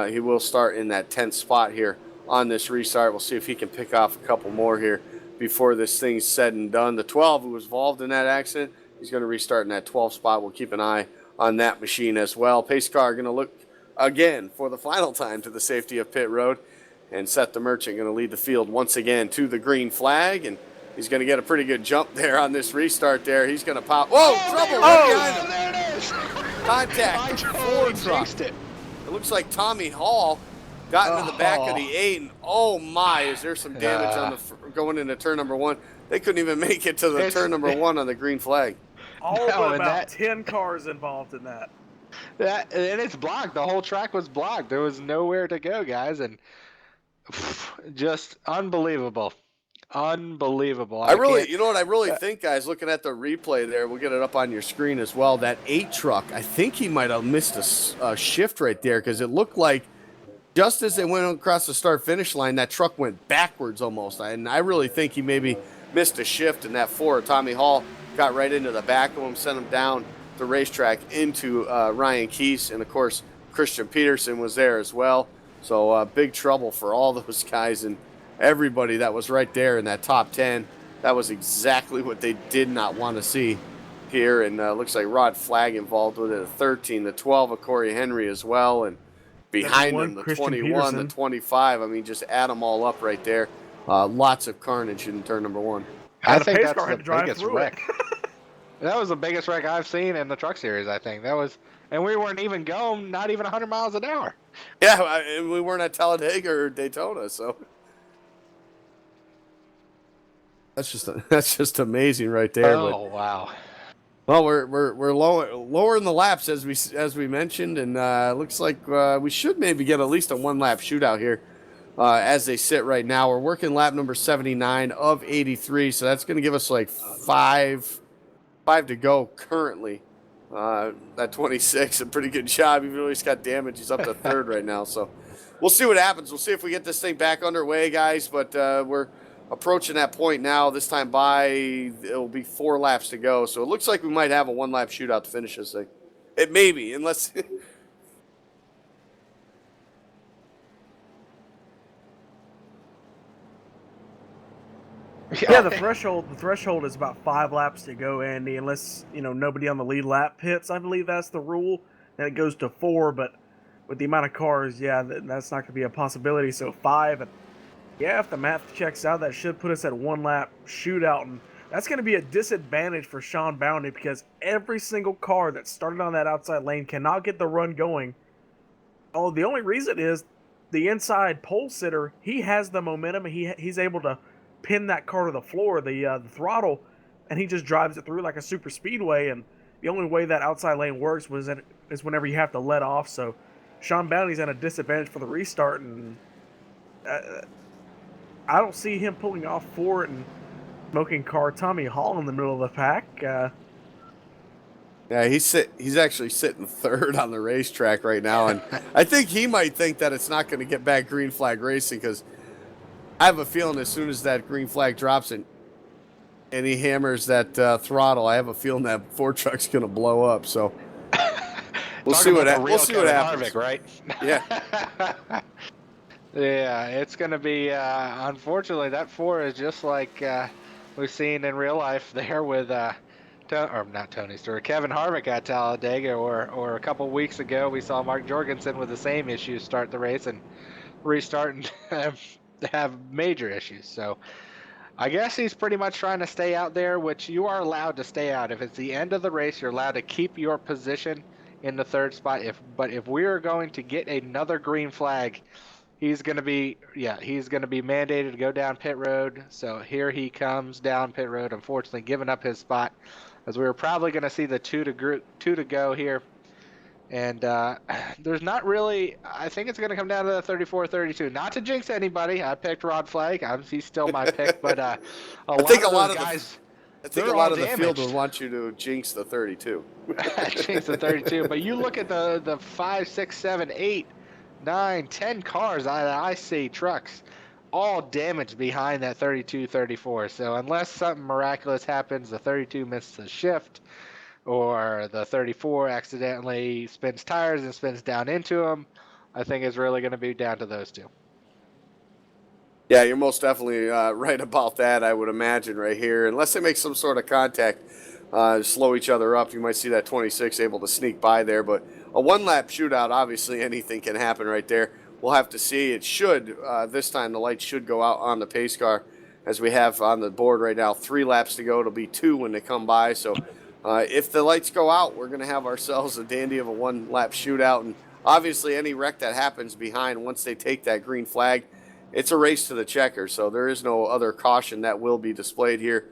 He will start in that 10th spot here on this restart. We'll see if he can pick off a couple more here before this thing's said and done. The 12 who was involved in that accident, he's going to restart in that 12th spot. We'll keep an eye on that machine as well. Pace car going to look again for the final time to the safety of pit road, and Seth the Merchant going to lead the field once again to the green flag, and he's going to get a pretty good jump there on this restart there. He's going to pop. Whoa, trouble right behind him. There it is. Contact. Totally jinxed it. It looks like Tommy Hall got into the back of the 8, and oh my, is there some damage on the going into turn number 1. They couldn't even make it to the turn number 1 on the green flag. All but about 10 cars involved in that. And it's blocked. The whole track was blocked. There was nowhere to go, guys, and just unbelievable. Unbelievable. I really, can't- you know what I really think, guys, looking at the replay there, we'll get it up on your screen as well, that 8 truck, I think he might have missed a shift right there because it looked like just as they went across the start-finish line, that truck went backwards almost. And I really think he maybe missed a shift, and that 4, Tommy Hall, got right into the back of him, sent him down the racetrack into Ryan Keese. And, of course, Christian Peterson was there as well. So big trouble for all those guys and everybody that was right there in that top 10. That was exactly what they did not want to see here. And looks like Rod Flagg involved with it at 13, the 12 of Corey Henry as well. And behind him, the Christian 21, Peterson. the 25. I mean, just add them all up right there. Lots of carnage in turn number 1. I And a think pace that's car the had to drive biggest through it. wreck. That was the biggest wreck I've seen in the Truck Series, I think. That was, and we weren't even going, not even 100 miles an hour. Yeah, and we weren't at Talladega or Daytona, so that's just amazing right there. Oh, wow. Well, we're lowering the laps as we mentioned, and looks like we should maybe get at least a 1-lap shootout here as they sit right now. We're working lap number 79 of 83, so that's going to give us like five to go currently. That 26, a pretty good job. Even though he's got damage, he's up to 3rd right now. So we'll see what happens. We'll see if we get this thing back underway, guys. But we're approaching that point now. This time it'll be 4 laps to go. So it looks like we might have a 1-lap shootout to finish this thing. It may be, unless Yeah, the threshold is about 5 laps to go, Andy, unless, nobody on the lead lap pits. I believe that's the rule. Then it goes to 4, but with the amount of cars, yeah, that's not going to be a possibility. So 5, and yeah, if the math checks out, that should put us at 1-lap shootout, and that's going to be a disadvantage for Sean Bounty because every single car that started on that outside lane cannot get the run going. Oh, the only reason is the inside pole sitter, he has the momentum, and he's able to pin that car to the floor, the throttle, and he just drives it through like a super speedway. And the only way that outside lane works is whenever you have to let off. So Sean Bounty's at a disadvantage for the restart, and I don't see him pulling off Ford and smoking car Tommy Hall in the middle of the pack. Yeah, he's actually sitting 3rd on the racetrack right now, and I think he might think that it's not going to get back green flag racing because I have a feeling as soon as that green flag drops and he hammers that throttle, I have a feeling that Ford truck's going to blow up. So we'll see what happens. Harvick, right? Yeah. Yeah, it's going to be, unfortunately, that 4 is just like we've seen in real life there with, not Tony Stewart, Kevin Harvick at Talladega, or a couple weeks ago we saw Mark Jorgensen with the same issues start the race and restart and have major issues. So I guess he's pretty much trying to stay out there, which you are allowed to stay out. If it's the end of the race, you're allowed to keep your position in the 3rd spot. But if we're going to get another green flag, he's going to be mandated to go down pit road. So here he comes down pit road, unfortunately giving up his spot, as we were probably going to see the 2 to go here. And there's not really, I think it's going to come down to the 34-32. Not to jinx anybody, I picked Rod Flagg. He's still my pick, but a lot of the field would want you to jinx the 32. Jinx the 32, but you look at the 5, 6, 7, 8, 9, 10 cars I see trucks all damaged behind that 32, 34. So unless something miraculous happens, the 32 misses a shift, or the 34 accidentally spins tires and spins down into them, I think it's really going to be down to those 2. Yeah, you're most definitely right about that, I would imagine, right here. Unless they make some sort of contact, slow each other up, you might see that 26 able to sneak by there. But a 1-lap shootout, obviously anything can happen right there. We'll have to see. It should, this time the lights should go out on the pace car, as we have on the board right now. 3 laps to go. It'll be 2 when they come by. So if the lights go out, we're going to have ourselves a dandy of a 1-lap shootout. And obviously any wreck that happens behind, once they take that green flag, it's a race to the checker. So there is no other caution that will be displayed here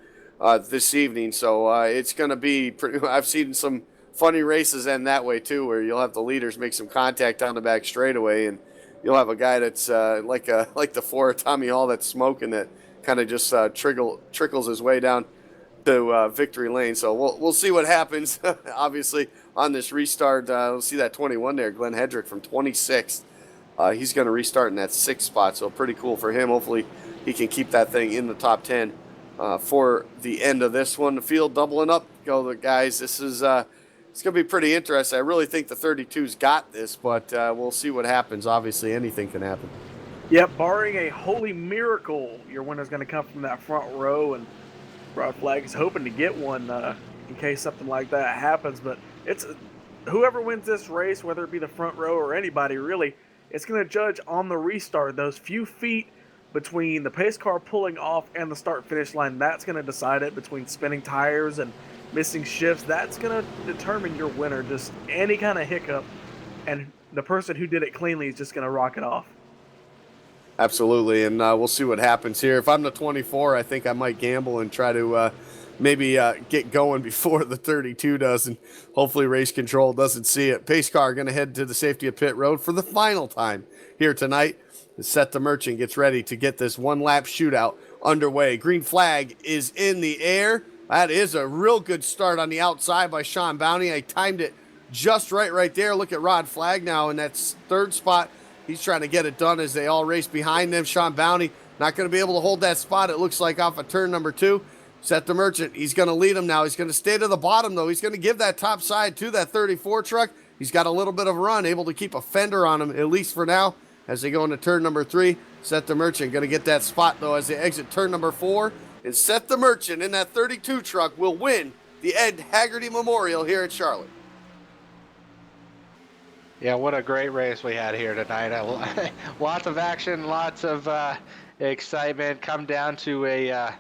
this evening. So it's going to be pretty, I've seen some funny races end that way too, where you'll have the leaders make some contact on the back straightaway, and you'll have a guy that's like the 4 Tommy Hall that's smoking that kind of just trickles his way down to victory lane. So we'll see what happens. Obviously, on this restart, we'll see that 21 there, Glenn Hedrick from 26th. He's going to restart in that 6th spot, so pretty cool for him. Hopefully, he can keep that thing in the top 10 for the end of this one. The field doubling up, go guys. This is it's going to be pretty interesting. I really think the 32's got this, but we'll see what happens. Obviously, anything can happen. Yep, barring a holy miracle, your winner's going to come from that front row, and Rod Flag is hoping to get one in case something like that happens. But it's whoever wins this race, whether it be the front row or anybody really, it's going to judge on the restart. Those few feet between the pace car pulling off and the start-finish line, that's going to decide it. Between spinning tires and missing shifts, that's going to determine your winner. Just any kind of hiccup, and the person who did it cleanly is just going to rock it off. Absolutely, and we'll see what happens here. If I'm the 24, I think I might gamble and try to maybe get going before the 32 does, and hopefully race control doesn't see it. Pace car going to head to the safety of pit road for the final time here tonight. Set the Merchant gets ready to get this one-lap shootout underway. Green flag is in the air. That is a real good start on the outside by Sean Bounty. I timed it just right there. Look at Rod Flag now in that 3rd spot. He's trying to get it done as they all race behind them. Sean Bounty not going to be able to hold that spot, it looks like, off of turn number 2. Set the Merchant. He's going to lead him now. He's going to stay to the bottom, though. He's going to give that top side to that 34 truck. He's got a little bit of a run, able to keep a fender on him, at least for now, as they go into turn number 3. Set the Merchant going to get that spot, though, as they exit turn number 4. And Set the Merchant in that 32 truck will win the Ed Haggerty Memorial here at Charlotte. Yeah, what a great race we had here tonight. Lots of action, lots of excitement. Come down to a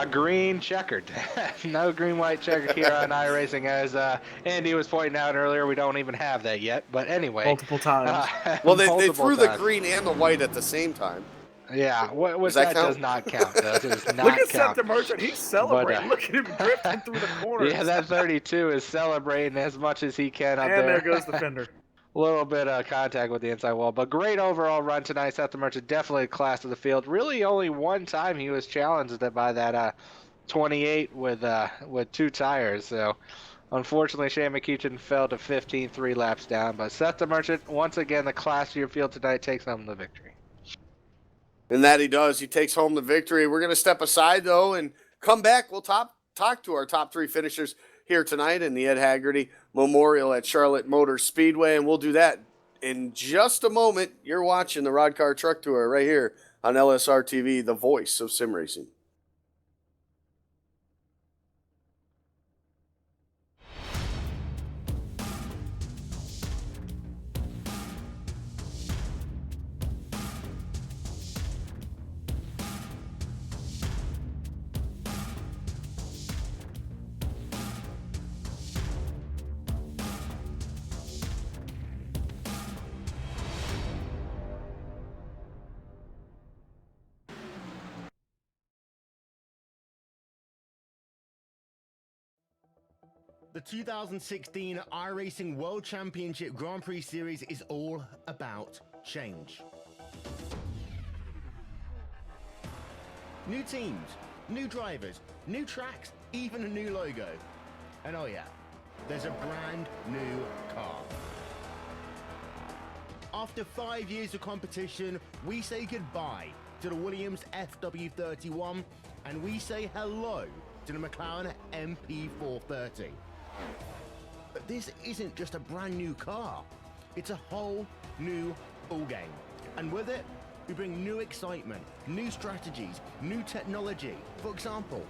green checkered. No green-white checkered here on iRacing. As Andy was pointing out earlier, we don't even have that yet. But anyway. Multiple times. Well, they threw the green and the white at the same time. Yeah, that does not count. That does not Look at count. Seth the Merchant. He's celebrating. Look at him drifting through the corners. Yeah, that 32 is celebrating as much as he can up there. And there goes the fender. A little bit of contact with the inside wall, but great overall run tonight. Seth the Merchant definitely a class of the field. Really, only one time he was challenged by that 28 with 2 tires. So, unfortunately, Shane McEachin fell to 15, 3 laps down. But Seth the Merchant, once again, the class of your field tonight, takes home the victory. And that he does. He takes home the victory. We're going to step aside, though, and come back. We'll talk to our top 3 finishers here tonight in the Ed Haggerty Memorial at Charlotte Motor Speedway, and we'll do that in just a moment. You're watching the Roddcar Truck Tour right here on LSRTV, the voice of sim racing. The 2016 iRacing World Championship Grand Prix Series is all about change. New teams, new drivers, new tracks, even a new logo. And oh yeah, there's a brand new car. After 5 years of competition, we say goodbye to the Williams FW31 and we say hello to the McLaren MP430. But this isn't just a brand new car, it's a whole new ballgame. And with it, we bring new excitement, new strategies, new technology. For example,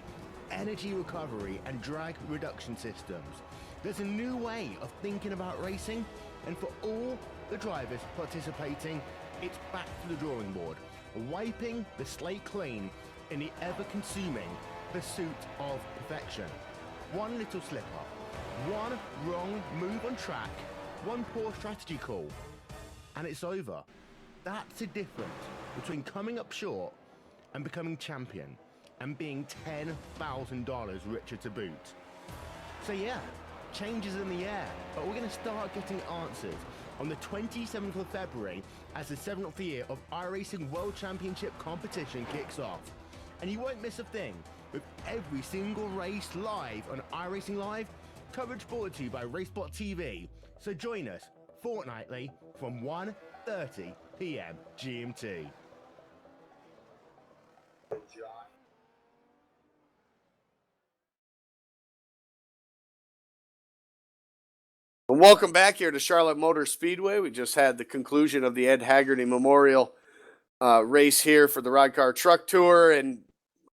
energy recovery and drag reduction systems. There's a new way of thinking about racing, and for all the drivers participating, it's back to the drawing board, wiping the slate clean in the ever-consuming pursuit of perfection. One little slip-up, one wrong move on track, one poor strategy call, and it's over. That's the difference between coming up short and becoming champion, and being $10,000 richer to boot. So yeah, change is in the air, but we're going to start getting answers on the 27th of February as the 7th year of iRacing World Championship competition kicks off. and you won't miss a thing, with every single race live on iRacing Live, coverage brought to you by Racebot TV. So join us fortnightly from 1:30 p.m. GMT. And welcome back here to Charlotte Motor Speedway. We just had the conclusion of the Ed Haggerty Memorial race here for the Roddcar Truck Tour, and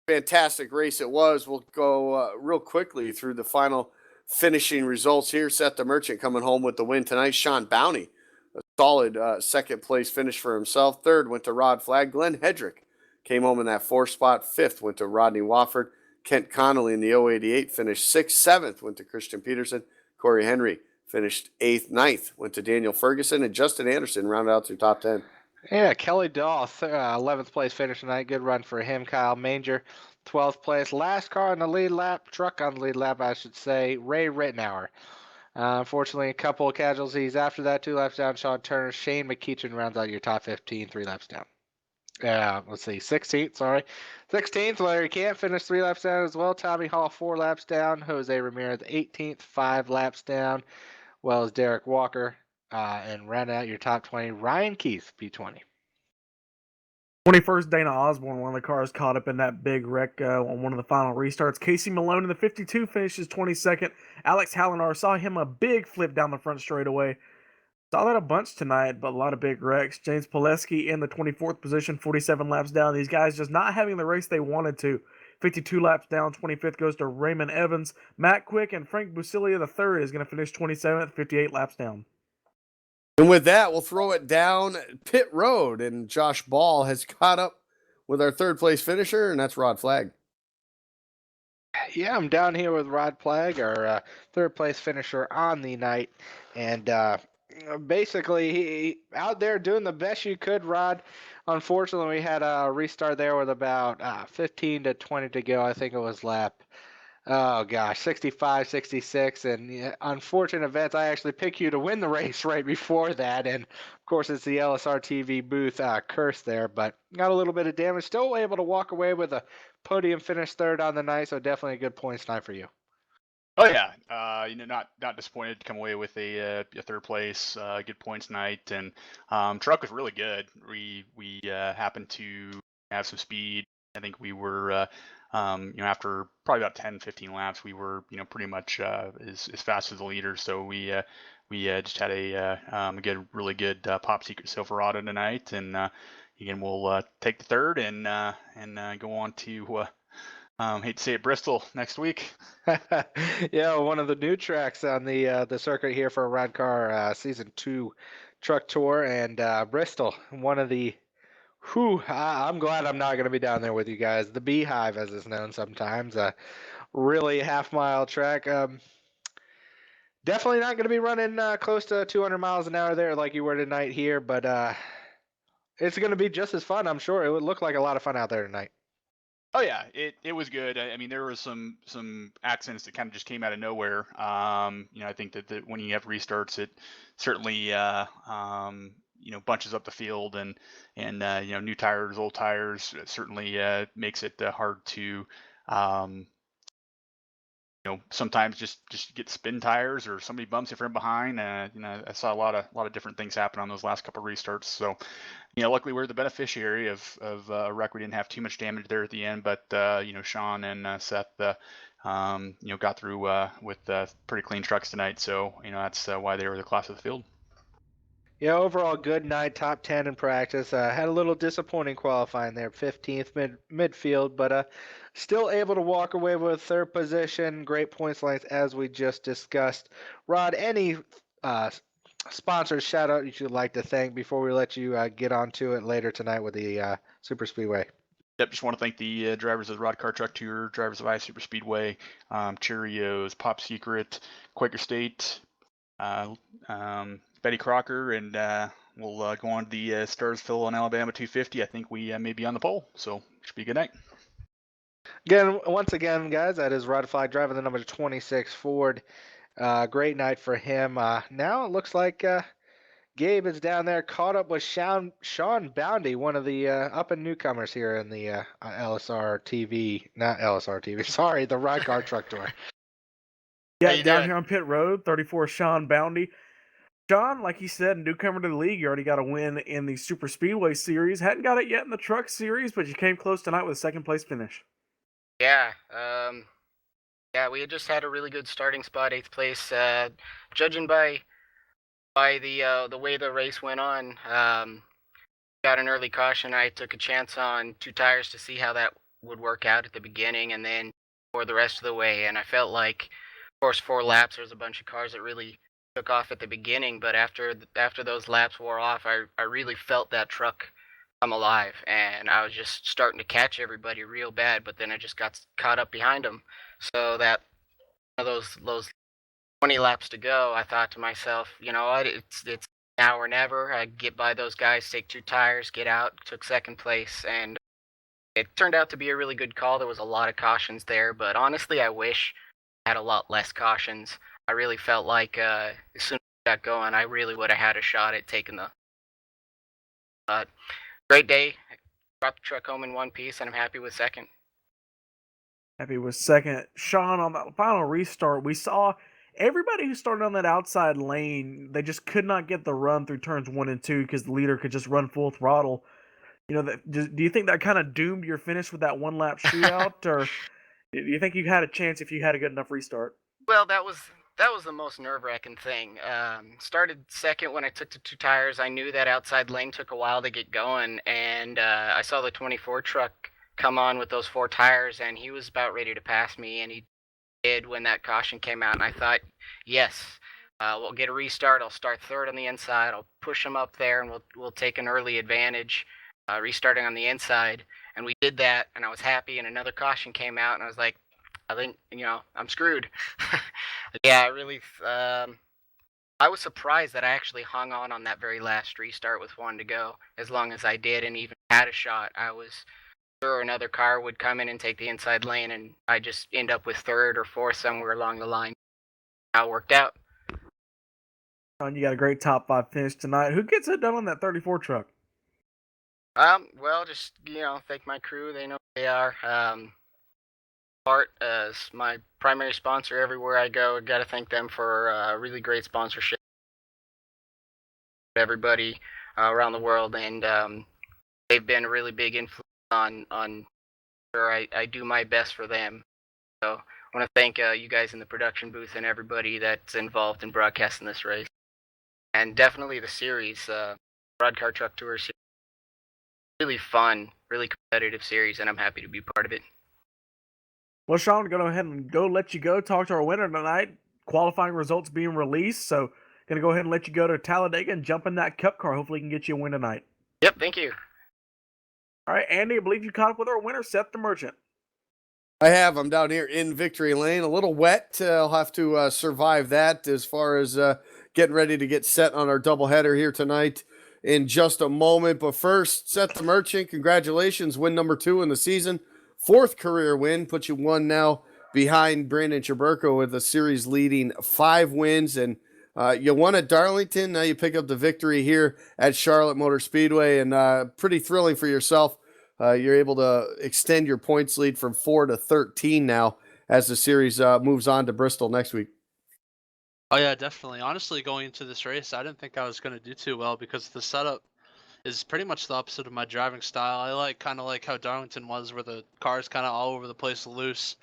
fantastic race it was. We'll go real quickly through the final finishing results here. Seth the Merchant coming home with the win tonight. Sean Bowney, a solid second place finish for himself. Third went to Rod Flagg. Glenn Hedrick came home in that fourth spot. Fifth went to Rodney Wofford. Kent Connolly in the 088 finished sixth. Seventh went to Christian Peterson. Corey Henry finished eighth. Ninth went to Daniel Ferguson, and Justin Anderson rounded out through top 10. Yeah, Kelly Dahl, 11th place finish tonight. Good run for him. Kyle Manger, 12th place. Last car on the lead lap, truck on the lead lap, I should say, Ray Rittenauer. Unfortunately, a couple of casualties after that. 2 laps down, Sean Turner. Shane McKeechin rounds out your top 15, 3 laps down. Let's see, 16th, sorry. 16th, Larry Camp finished 3 laps down as well. Tommy Hall, 4 laps down. Jose Ramirez, 18th, 5 laps down. Well as Derek Walker. And rounding out your top 20, Ryan Keith, P20. 21st, Dana Osborne, one of the cars caught up in that big wreck on one of the final restarts. Casey Malone in the 52 finishes 22nd. Alex Hallinar saw him a big flip down the front straightaway. Saw that a bunch tonight, but a lot of big wrecks. James Pileski in the 24th position, 47 laps down. These guys just not having the race they wanted to. 52 laps down, 25th goes to Raymond Evans. Matt Quick and Frank Busilia III is going to finish 27th, 58 laps down. And with that, we'll throw it down pit road, and Josh Ball has caught up with our third place finisher, and that's Rod Flagg. Yeah, I'm down here with Rod Flagg, our third place finisher on the night. And basically, he out there doing the best you could, Rod. Unfortunately, we had a restart there with about 15 to 20 to go. I think it was lap, 65, 66. And unfortunate events, I actually picked you to win the race right before that. And of course, it's the LSRTV booth curse there, but got a little bit of damage. Still able to walk away with a podium finish third on the night, so definitely a good points night for you. Oh yeah, not disappointed to come away with a third place, good points night, and truck was really good. We happened to have some speed. I think we were, after probably about 10, 15 laps, we were, pretty much as fast as the leader. So we just had a really good Pop Secret Silverado tonight, and again we'll take the third and go on to. Hate to say it, Bristol next week. Yeah, one of the new tracks on the circuit here for Roddcar Season 2 Truck Tour, and Bristol, one of the I'm glad I'm not going to be down there with you guys. The Beehive, as it's known sometimes, really half-mile track. Definitely not going to be running close to 200 miles an hour there like you were tonight here, but it's going to be just as fun, I'm sure. It would look like a lot of fun out there tonight. Oh yeah, it was good. I mean, there was some accidents that kind of just came out of nowhere. I think that when you have restarts, it certainly bunches up the field, and new tires, old tires, it certainly makes it hard to sometimes just get spin tires, or somebody bumps you from behind. I saw a lot of different things happen on those last couple of restarts. So, luckily we're the beneficiary of a wreck. We didn't have too much damage there at the end, but Sean and Seth got through with pretty clean trucks tonight. So that's why they were the class of the field. Yeah, overall good night, top 10 in practice. Had a little disappointing qualifying there, 15th midfield, but still able to walk away with third position. Great points lines as we just discussed. Rod, any sponsors shout out you should like to thank before we let you get on to it later tonight with the Super Speedway? Yep, just want to thank the drivers of the Roddcar Truck Tour, drivers of Super Speedway, Cheerios, Pop Secret, Quaker State, Betty Crocker, and we'll go on to the Starsville and Alabama 250. I think we may be on the pole, so it should be a good night. Once again, guys, that is Rod Flagg driving the number 26 Ford. Great night for him. Now it looks like Gabe is down there, caught up with Sean Boundy, one of the up and newcomers here in the LSRTV, not LSRTV, sorry, the Roddcar Truck Tour. Yeah, you down doing? here on pit road, 34 Sean Boundy. Sean, like he said, newcomer to the league. You already got a win in the Super Speedway Series. Hadn't got it yet in the Truck Series, but you came close tonight with a second place finish. Yeah. Yeah, we had just had a really good starting spot, 8th place. Judging by the way the race went on, got an early caution. I took a chance on 2 tires to see how that would work out at the beginning, and then for the rest of the way. And I felt like, of course, 4 laps, there was a bunch of cars that really took off at the beginning, but after those laps wore off, I really felt that truck come alive, and I was just starting to catch everybody real bad. But then I just got caught up behind them. So that those 20 laps to go, I thought to myself, you know what, it's now or never. I get by those guys, take 2 tires, get out, took second place, and it turned out to be a really good call. There was a lot of cautions there, but honestly, I wish I had a lot less cautions. I really felt like as soon as I got going, I really would have had a shot at taking the. Great day. Brought the truck home in one piece, and I'm happy with second. Happy with second. Sean, on that final restart, we saw everybody who started on that outside lane, they just could not get the run through turns 1 and 2 because the leader could just run full throttle. You know, do you think that kind of doomed your finish with that 1 lap shootout, or do you think you had a chance if you had a good enough restart? Well, that was the most nerve-wracking thing. Started second when I took the 2 tires. I knew that outside lane took a while to get going, and I saw the 24 truck come on with those 4 tires, and he was about ready to pass me, and he did when that caution came out. And I thought, yes, we'll get a restart. I'll start third on the inside. I'll push him up there, and we'll take an early advantage, restarting on the inside. And we did that, and I was happy. And another caution came out, and I was like, I think, I'm screwed. Yeah, I really, I was surprised that I actually hung on that very last restart with 1 to go as long as I did, and even had a shot. I was sure another car would come in and take the inside lane, and I just end up with 3rd or 4th somewhere along the line. How it worked out. Sean, you got a great top 5 finish tonight. Who gets it done on that 34 truck? Well, just, thank my crew. They know who they are. Bart as my primary sponsor everywhere I go. Got to thank them for really great sponsorship. Everybody around the world, and they've been a really big influence on sure I do my best for them. So I want to thank you guys in the production booth and everybody that's involved in broadcasting this race, and definitely the series, Roddcar Truck Tour series. Really fun, really competitive series, and I'm happy to be part of it. Well, Sean, go ahead and let you go. Talk to our winner tonight. Qualifying results being released, so going to go ahead and let you go to Talladega and jump in that cup car. Hopefully, he can get you a win tonight. Yep, thank you. All right, Andy, I believe you caught up with our winner, Seth the Merchant. I have. I'm down here in Victory Lane. A little wet. I'll have to survive that as far as getting ready to get set on our doubleheader here tonight in just a moment. But first, Seth the Merchant, congratulations. Win number 2 in the season. 4th career win. Puts you 1 now behind Brandon Chaburko with a series leading 5 wins. And you won at Darlington. Now you pick up the victory here at Charlotte Motor Speedway. And pretty thrilling for yourself. You're able to extend your points lead from 4 to 13 now as the series moves on to Bristol next week. Oh yeah, definitely. Honestly, going into this race, I didn't think I was going to do too well because the setup is pretty much the opposite of my driving style. I kind of like how Darlington was, where the car's kind of all over the place, loose.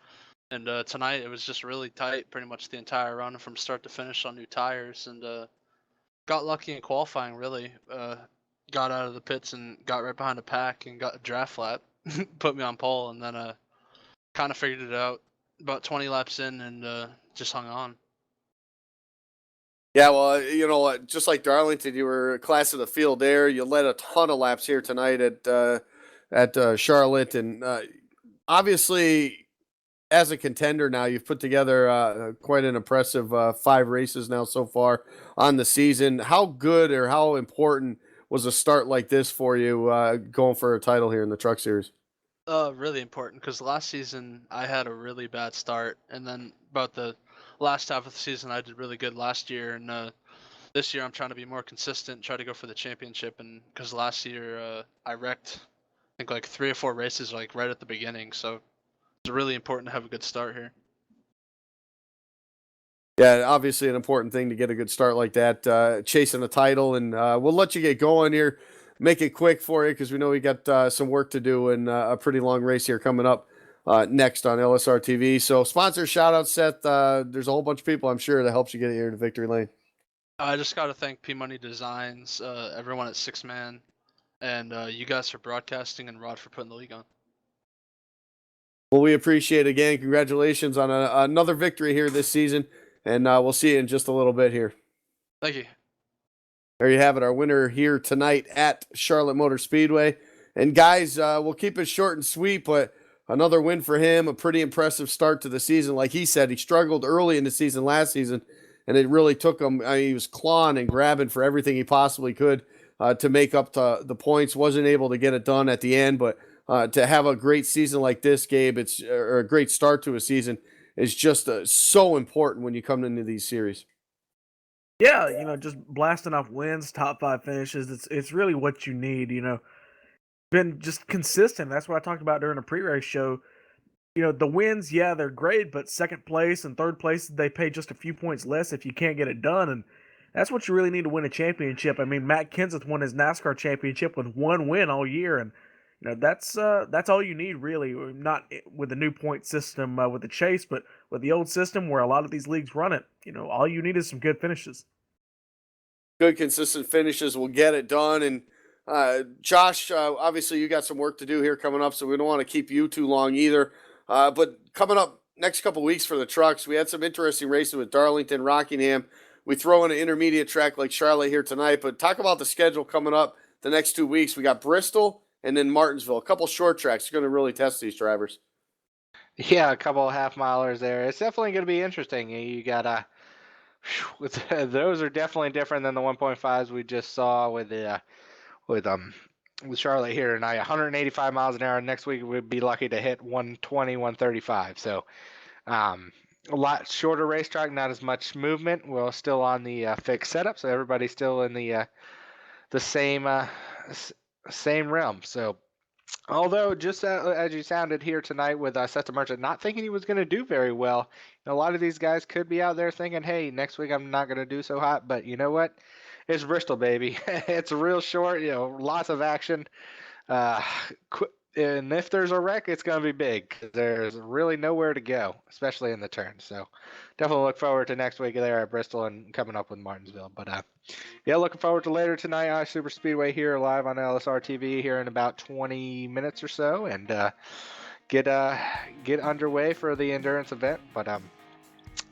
And tonight it was just really tight, pretty much the entire run from start to finish on new tires. And got lucky in qualifying, really. Got out of the pits and got right behind the pack and got a draft lap, put me on pole, and then kind of figured it out about 20 laps in and just hung on. Yeah, well, just like Darlington, you were class of the field there. You led a ton of laps here tonight at Charlotte, and obviously, as a contender now, you've put together quite an impressive 5 races now so far on the season. How good or how important was a start like this for you going for a title here in the Truck Series? Really important because last season I had a really bad start, and then about the last half of the season I did really good last year, and this year I'm trying to be more consistent, try to go for the championship, and because last year I wrecked, I think like 3 or 4 races like right at the beginning, so it's really important to have a good start here. Yeah, obviously an important thing to get a good start like that, chasing a title, and we'll let you get going here. Make it quick for you because we know we got some work to do and a pretty long race here coming up next on LSRTV. So sponsor shout out, Seth. There's a whole bunch of people I'm sure that helps you get here to victory lane. I just got to thank P Money Designs, everyone at Six Man, and you guys for broadcasting, and Rod for putting the league on. Well, we appreciate it again. Congratulations on another victory here this season, and we'll see you in just a little bit here. Thank you. There you have it, our winner here tonight at Charlotte Motor Speedway. And guys, we'll keep it short and sweet, but another win for him, a pretty impressive start to the season. Like he said, he struggled early in the season last season, and it really took him. I mean, he was clawing and grabbing for everything he possibly could to make up the points. Wasn't able to get it done at the end, but to have a great season like this, Gabe, or a great start to a season is just so important when you come into these series. Yeah, just blasting off wins, top 5 finishes. It's really what you need. Been just consistent. That's what I talked about during the pre-race show. The wins, yeah, they're great, but second place and third place, they pay just a few points less if you can't get it done, and that's what you really need to win a championship. I mean, Matt Kenseth won his NASCAR championship with 1 win all year, and that's all you need really. Not with the new point system with the chase, but with the old system where a lot of these leagues run it. All you need is some good finishes. Good, consistent finishes will get it done. And Josh, obviously you got some work to do here coming up, so we don't want to keep you too long either. But coming up next couple weeks for the trucks, we had some interesting racing with Darlington, Rockingham. We throw in an intermediate track like Charlotte here tonight, but talk about the schedule coming up the next 2 weeks. We got Bristol and then Martinsville, a couple short tracks. It's going to really test these drivers. Yeah, a couple of half-milers there. It's definitely going to be interesting. You got those are definitely different than the 1.5s we just saw with Charlotte here tonight. 185 miles an hour. Next week we'd be lucky to hit 120, 135. So a lot shorter racetrack, not as much movement. We're still on the fixed setup, so everybody's still in the same realm. So although just as you sounded here tonight with Seth Merchant not thinking he was going to do very well, a lot of these guys could be out there thinking, hey, next week I'm not going to do so hot. But you know what? It's Bristol, baby. It's real short, lots of action. And if there's a wreck, it's going to be big. There's really nowhere to go, especially in the turns. So definitely look forward to next week there at Bristol and coming up with Martinsville. But yeah, looking forward to later tonight, Super Speedway here live on LSRTV here in about 20 minutes or so, and get underway for the endurance event. But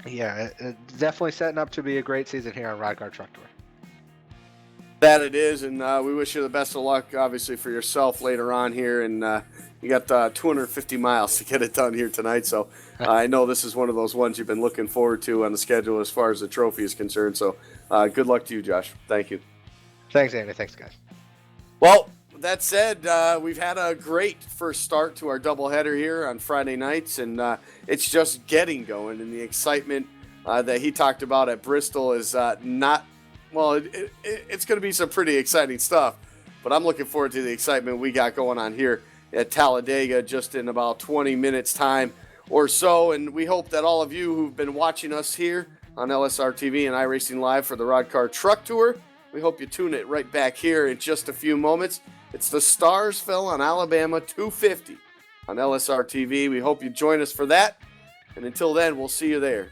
yeah, it's definitely setting up to be a great season here on Roddcar Truck Tour. That it is, and we wish you the best of luck, obviously, for yourself later on here. And you got 250 miles to get it done here tonight, so I know this is one of those ones you've been looking forward to on the schedule as far as the trophy is concerned. So good luck to you, Josh. Thank you. Thanks, Andy. Thanks, guys. Well, that said, we've had a great first start to our doubleheader here on Friday nights, and it's just getting going. And the excitement that he talked about at Bristol is not. Well, it's going to be some pretty exciting stuff, but I'm looking forward to the excitement we got going on here at Talladega just in about 20 minutes time or so. And we hope that all of you who've been watching us here on LSRTV and iRacing Live for the Roddcar Truck Tour, we hope you tune it right back here in just a few moments. It's the Stars Fell on Alabama 250 on LSRTV. We hope you join us for that. And until then, we'll see you there.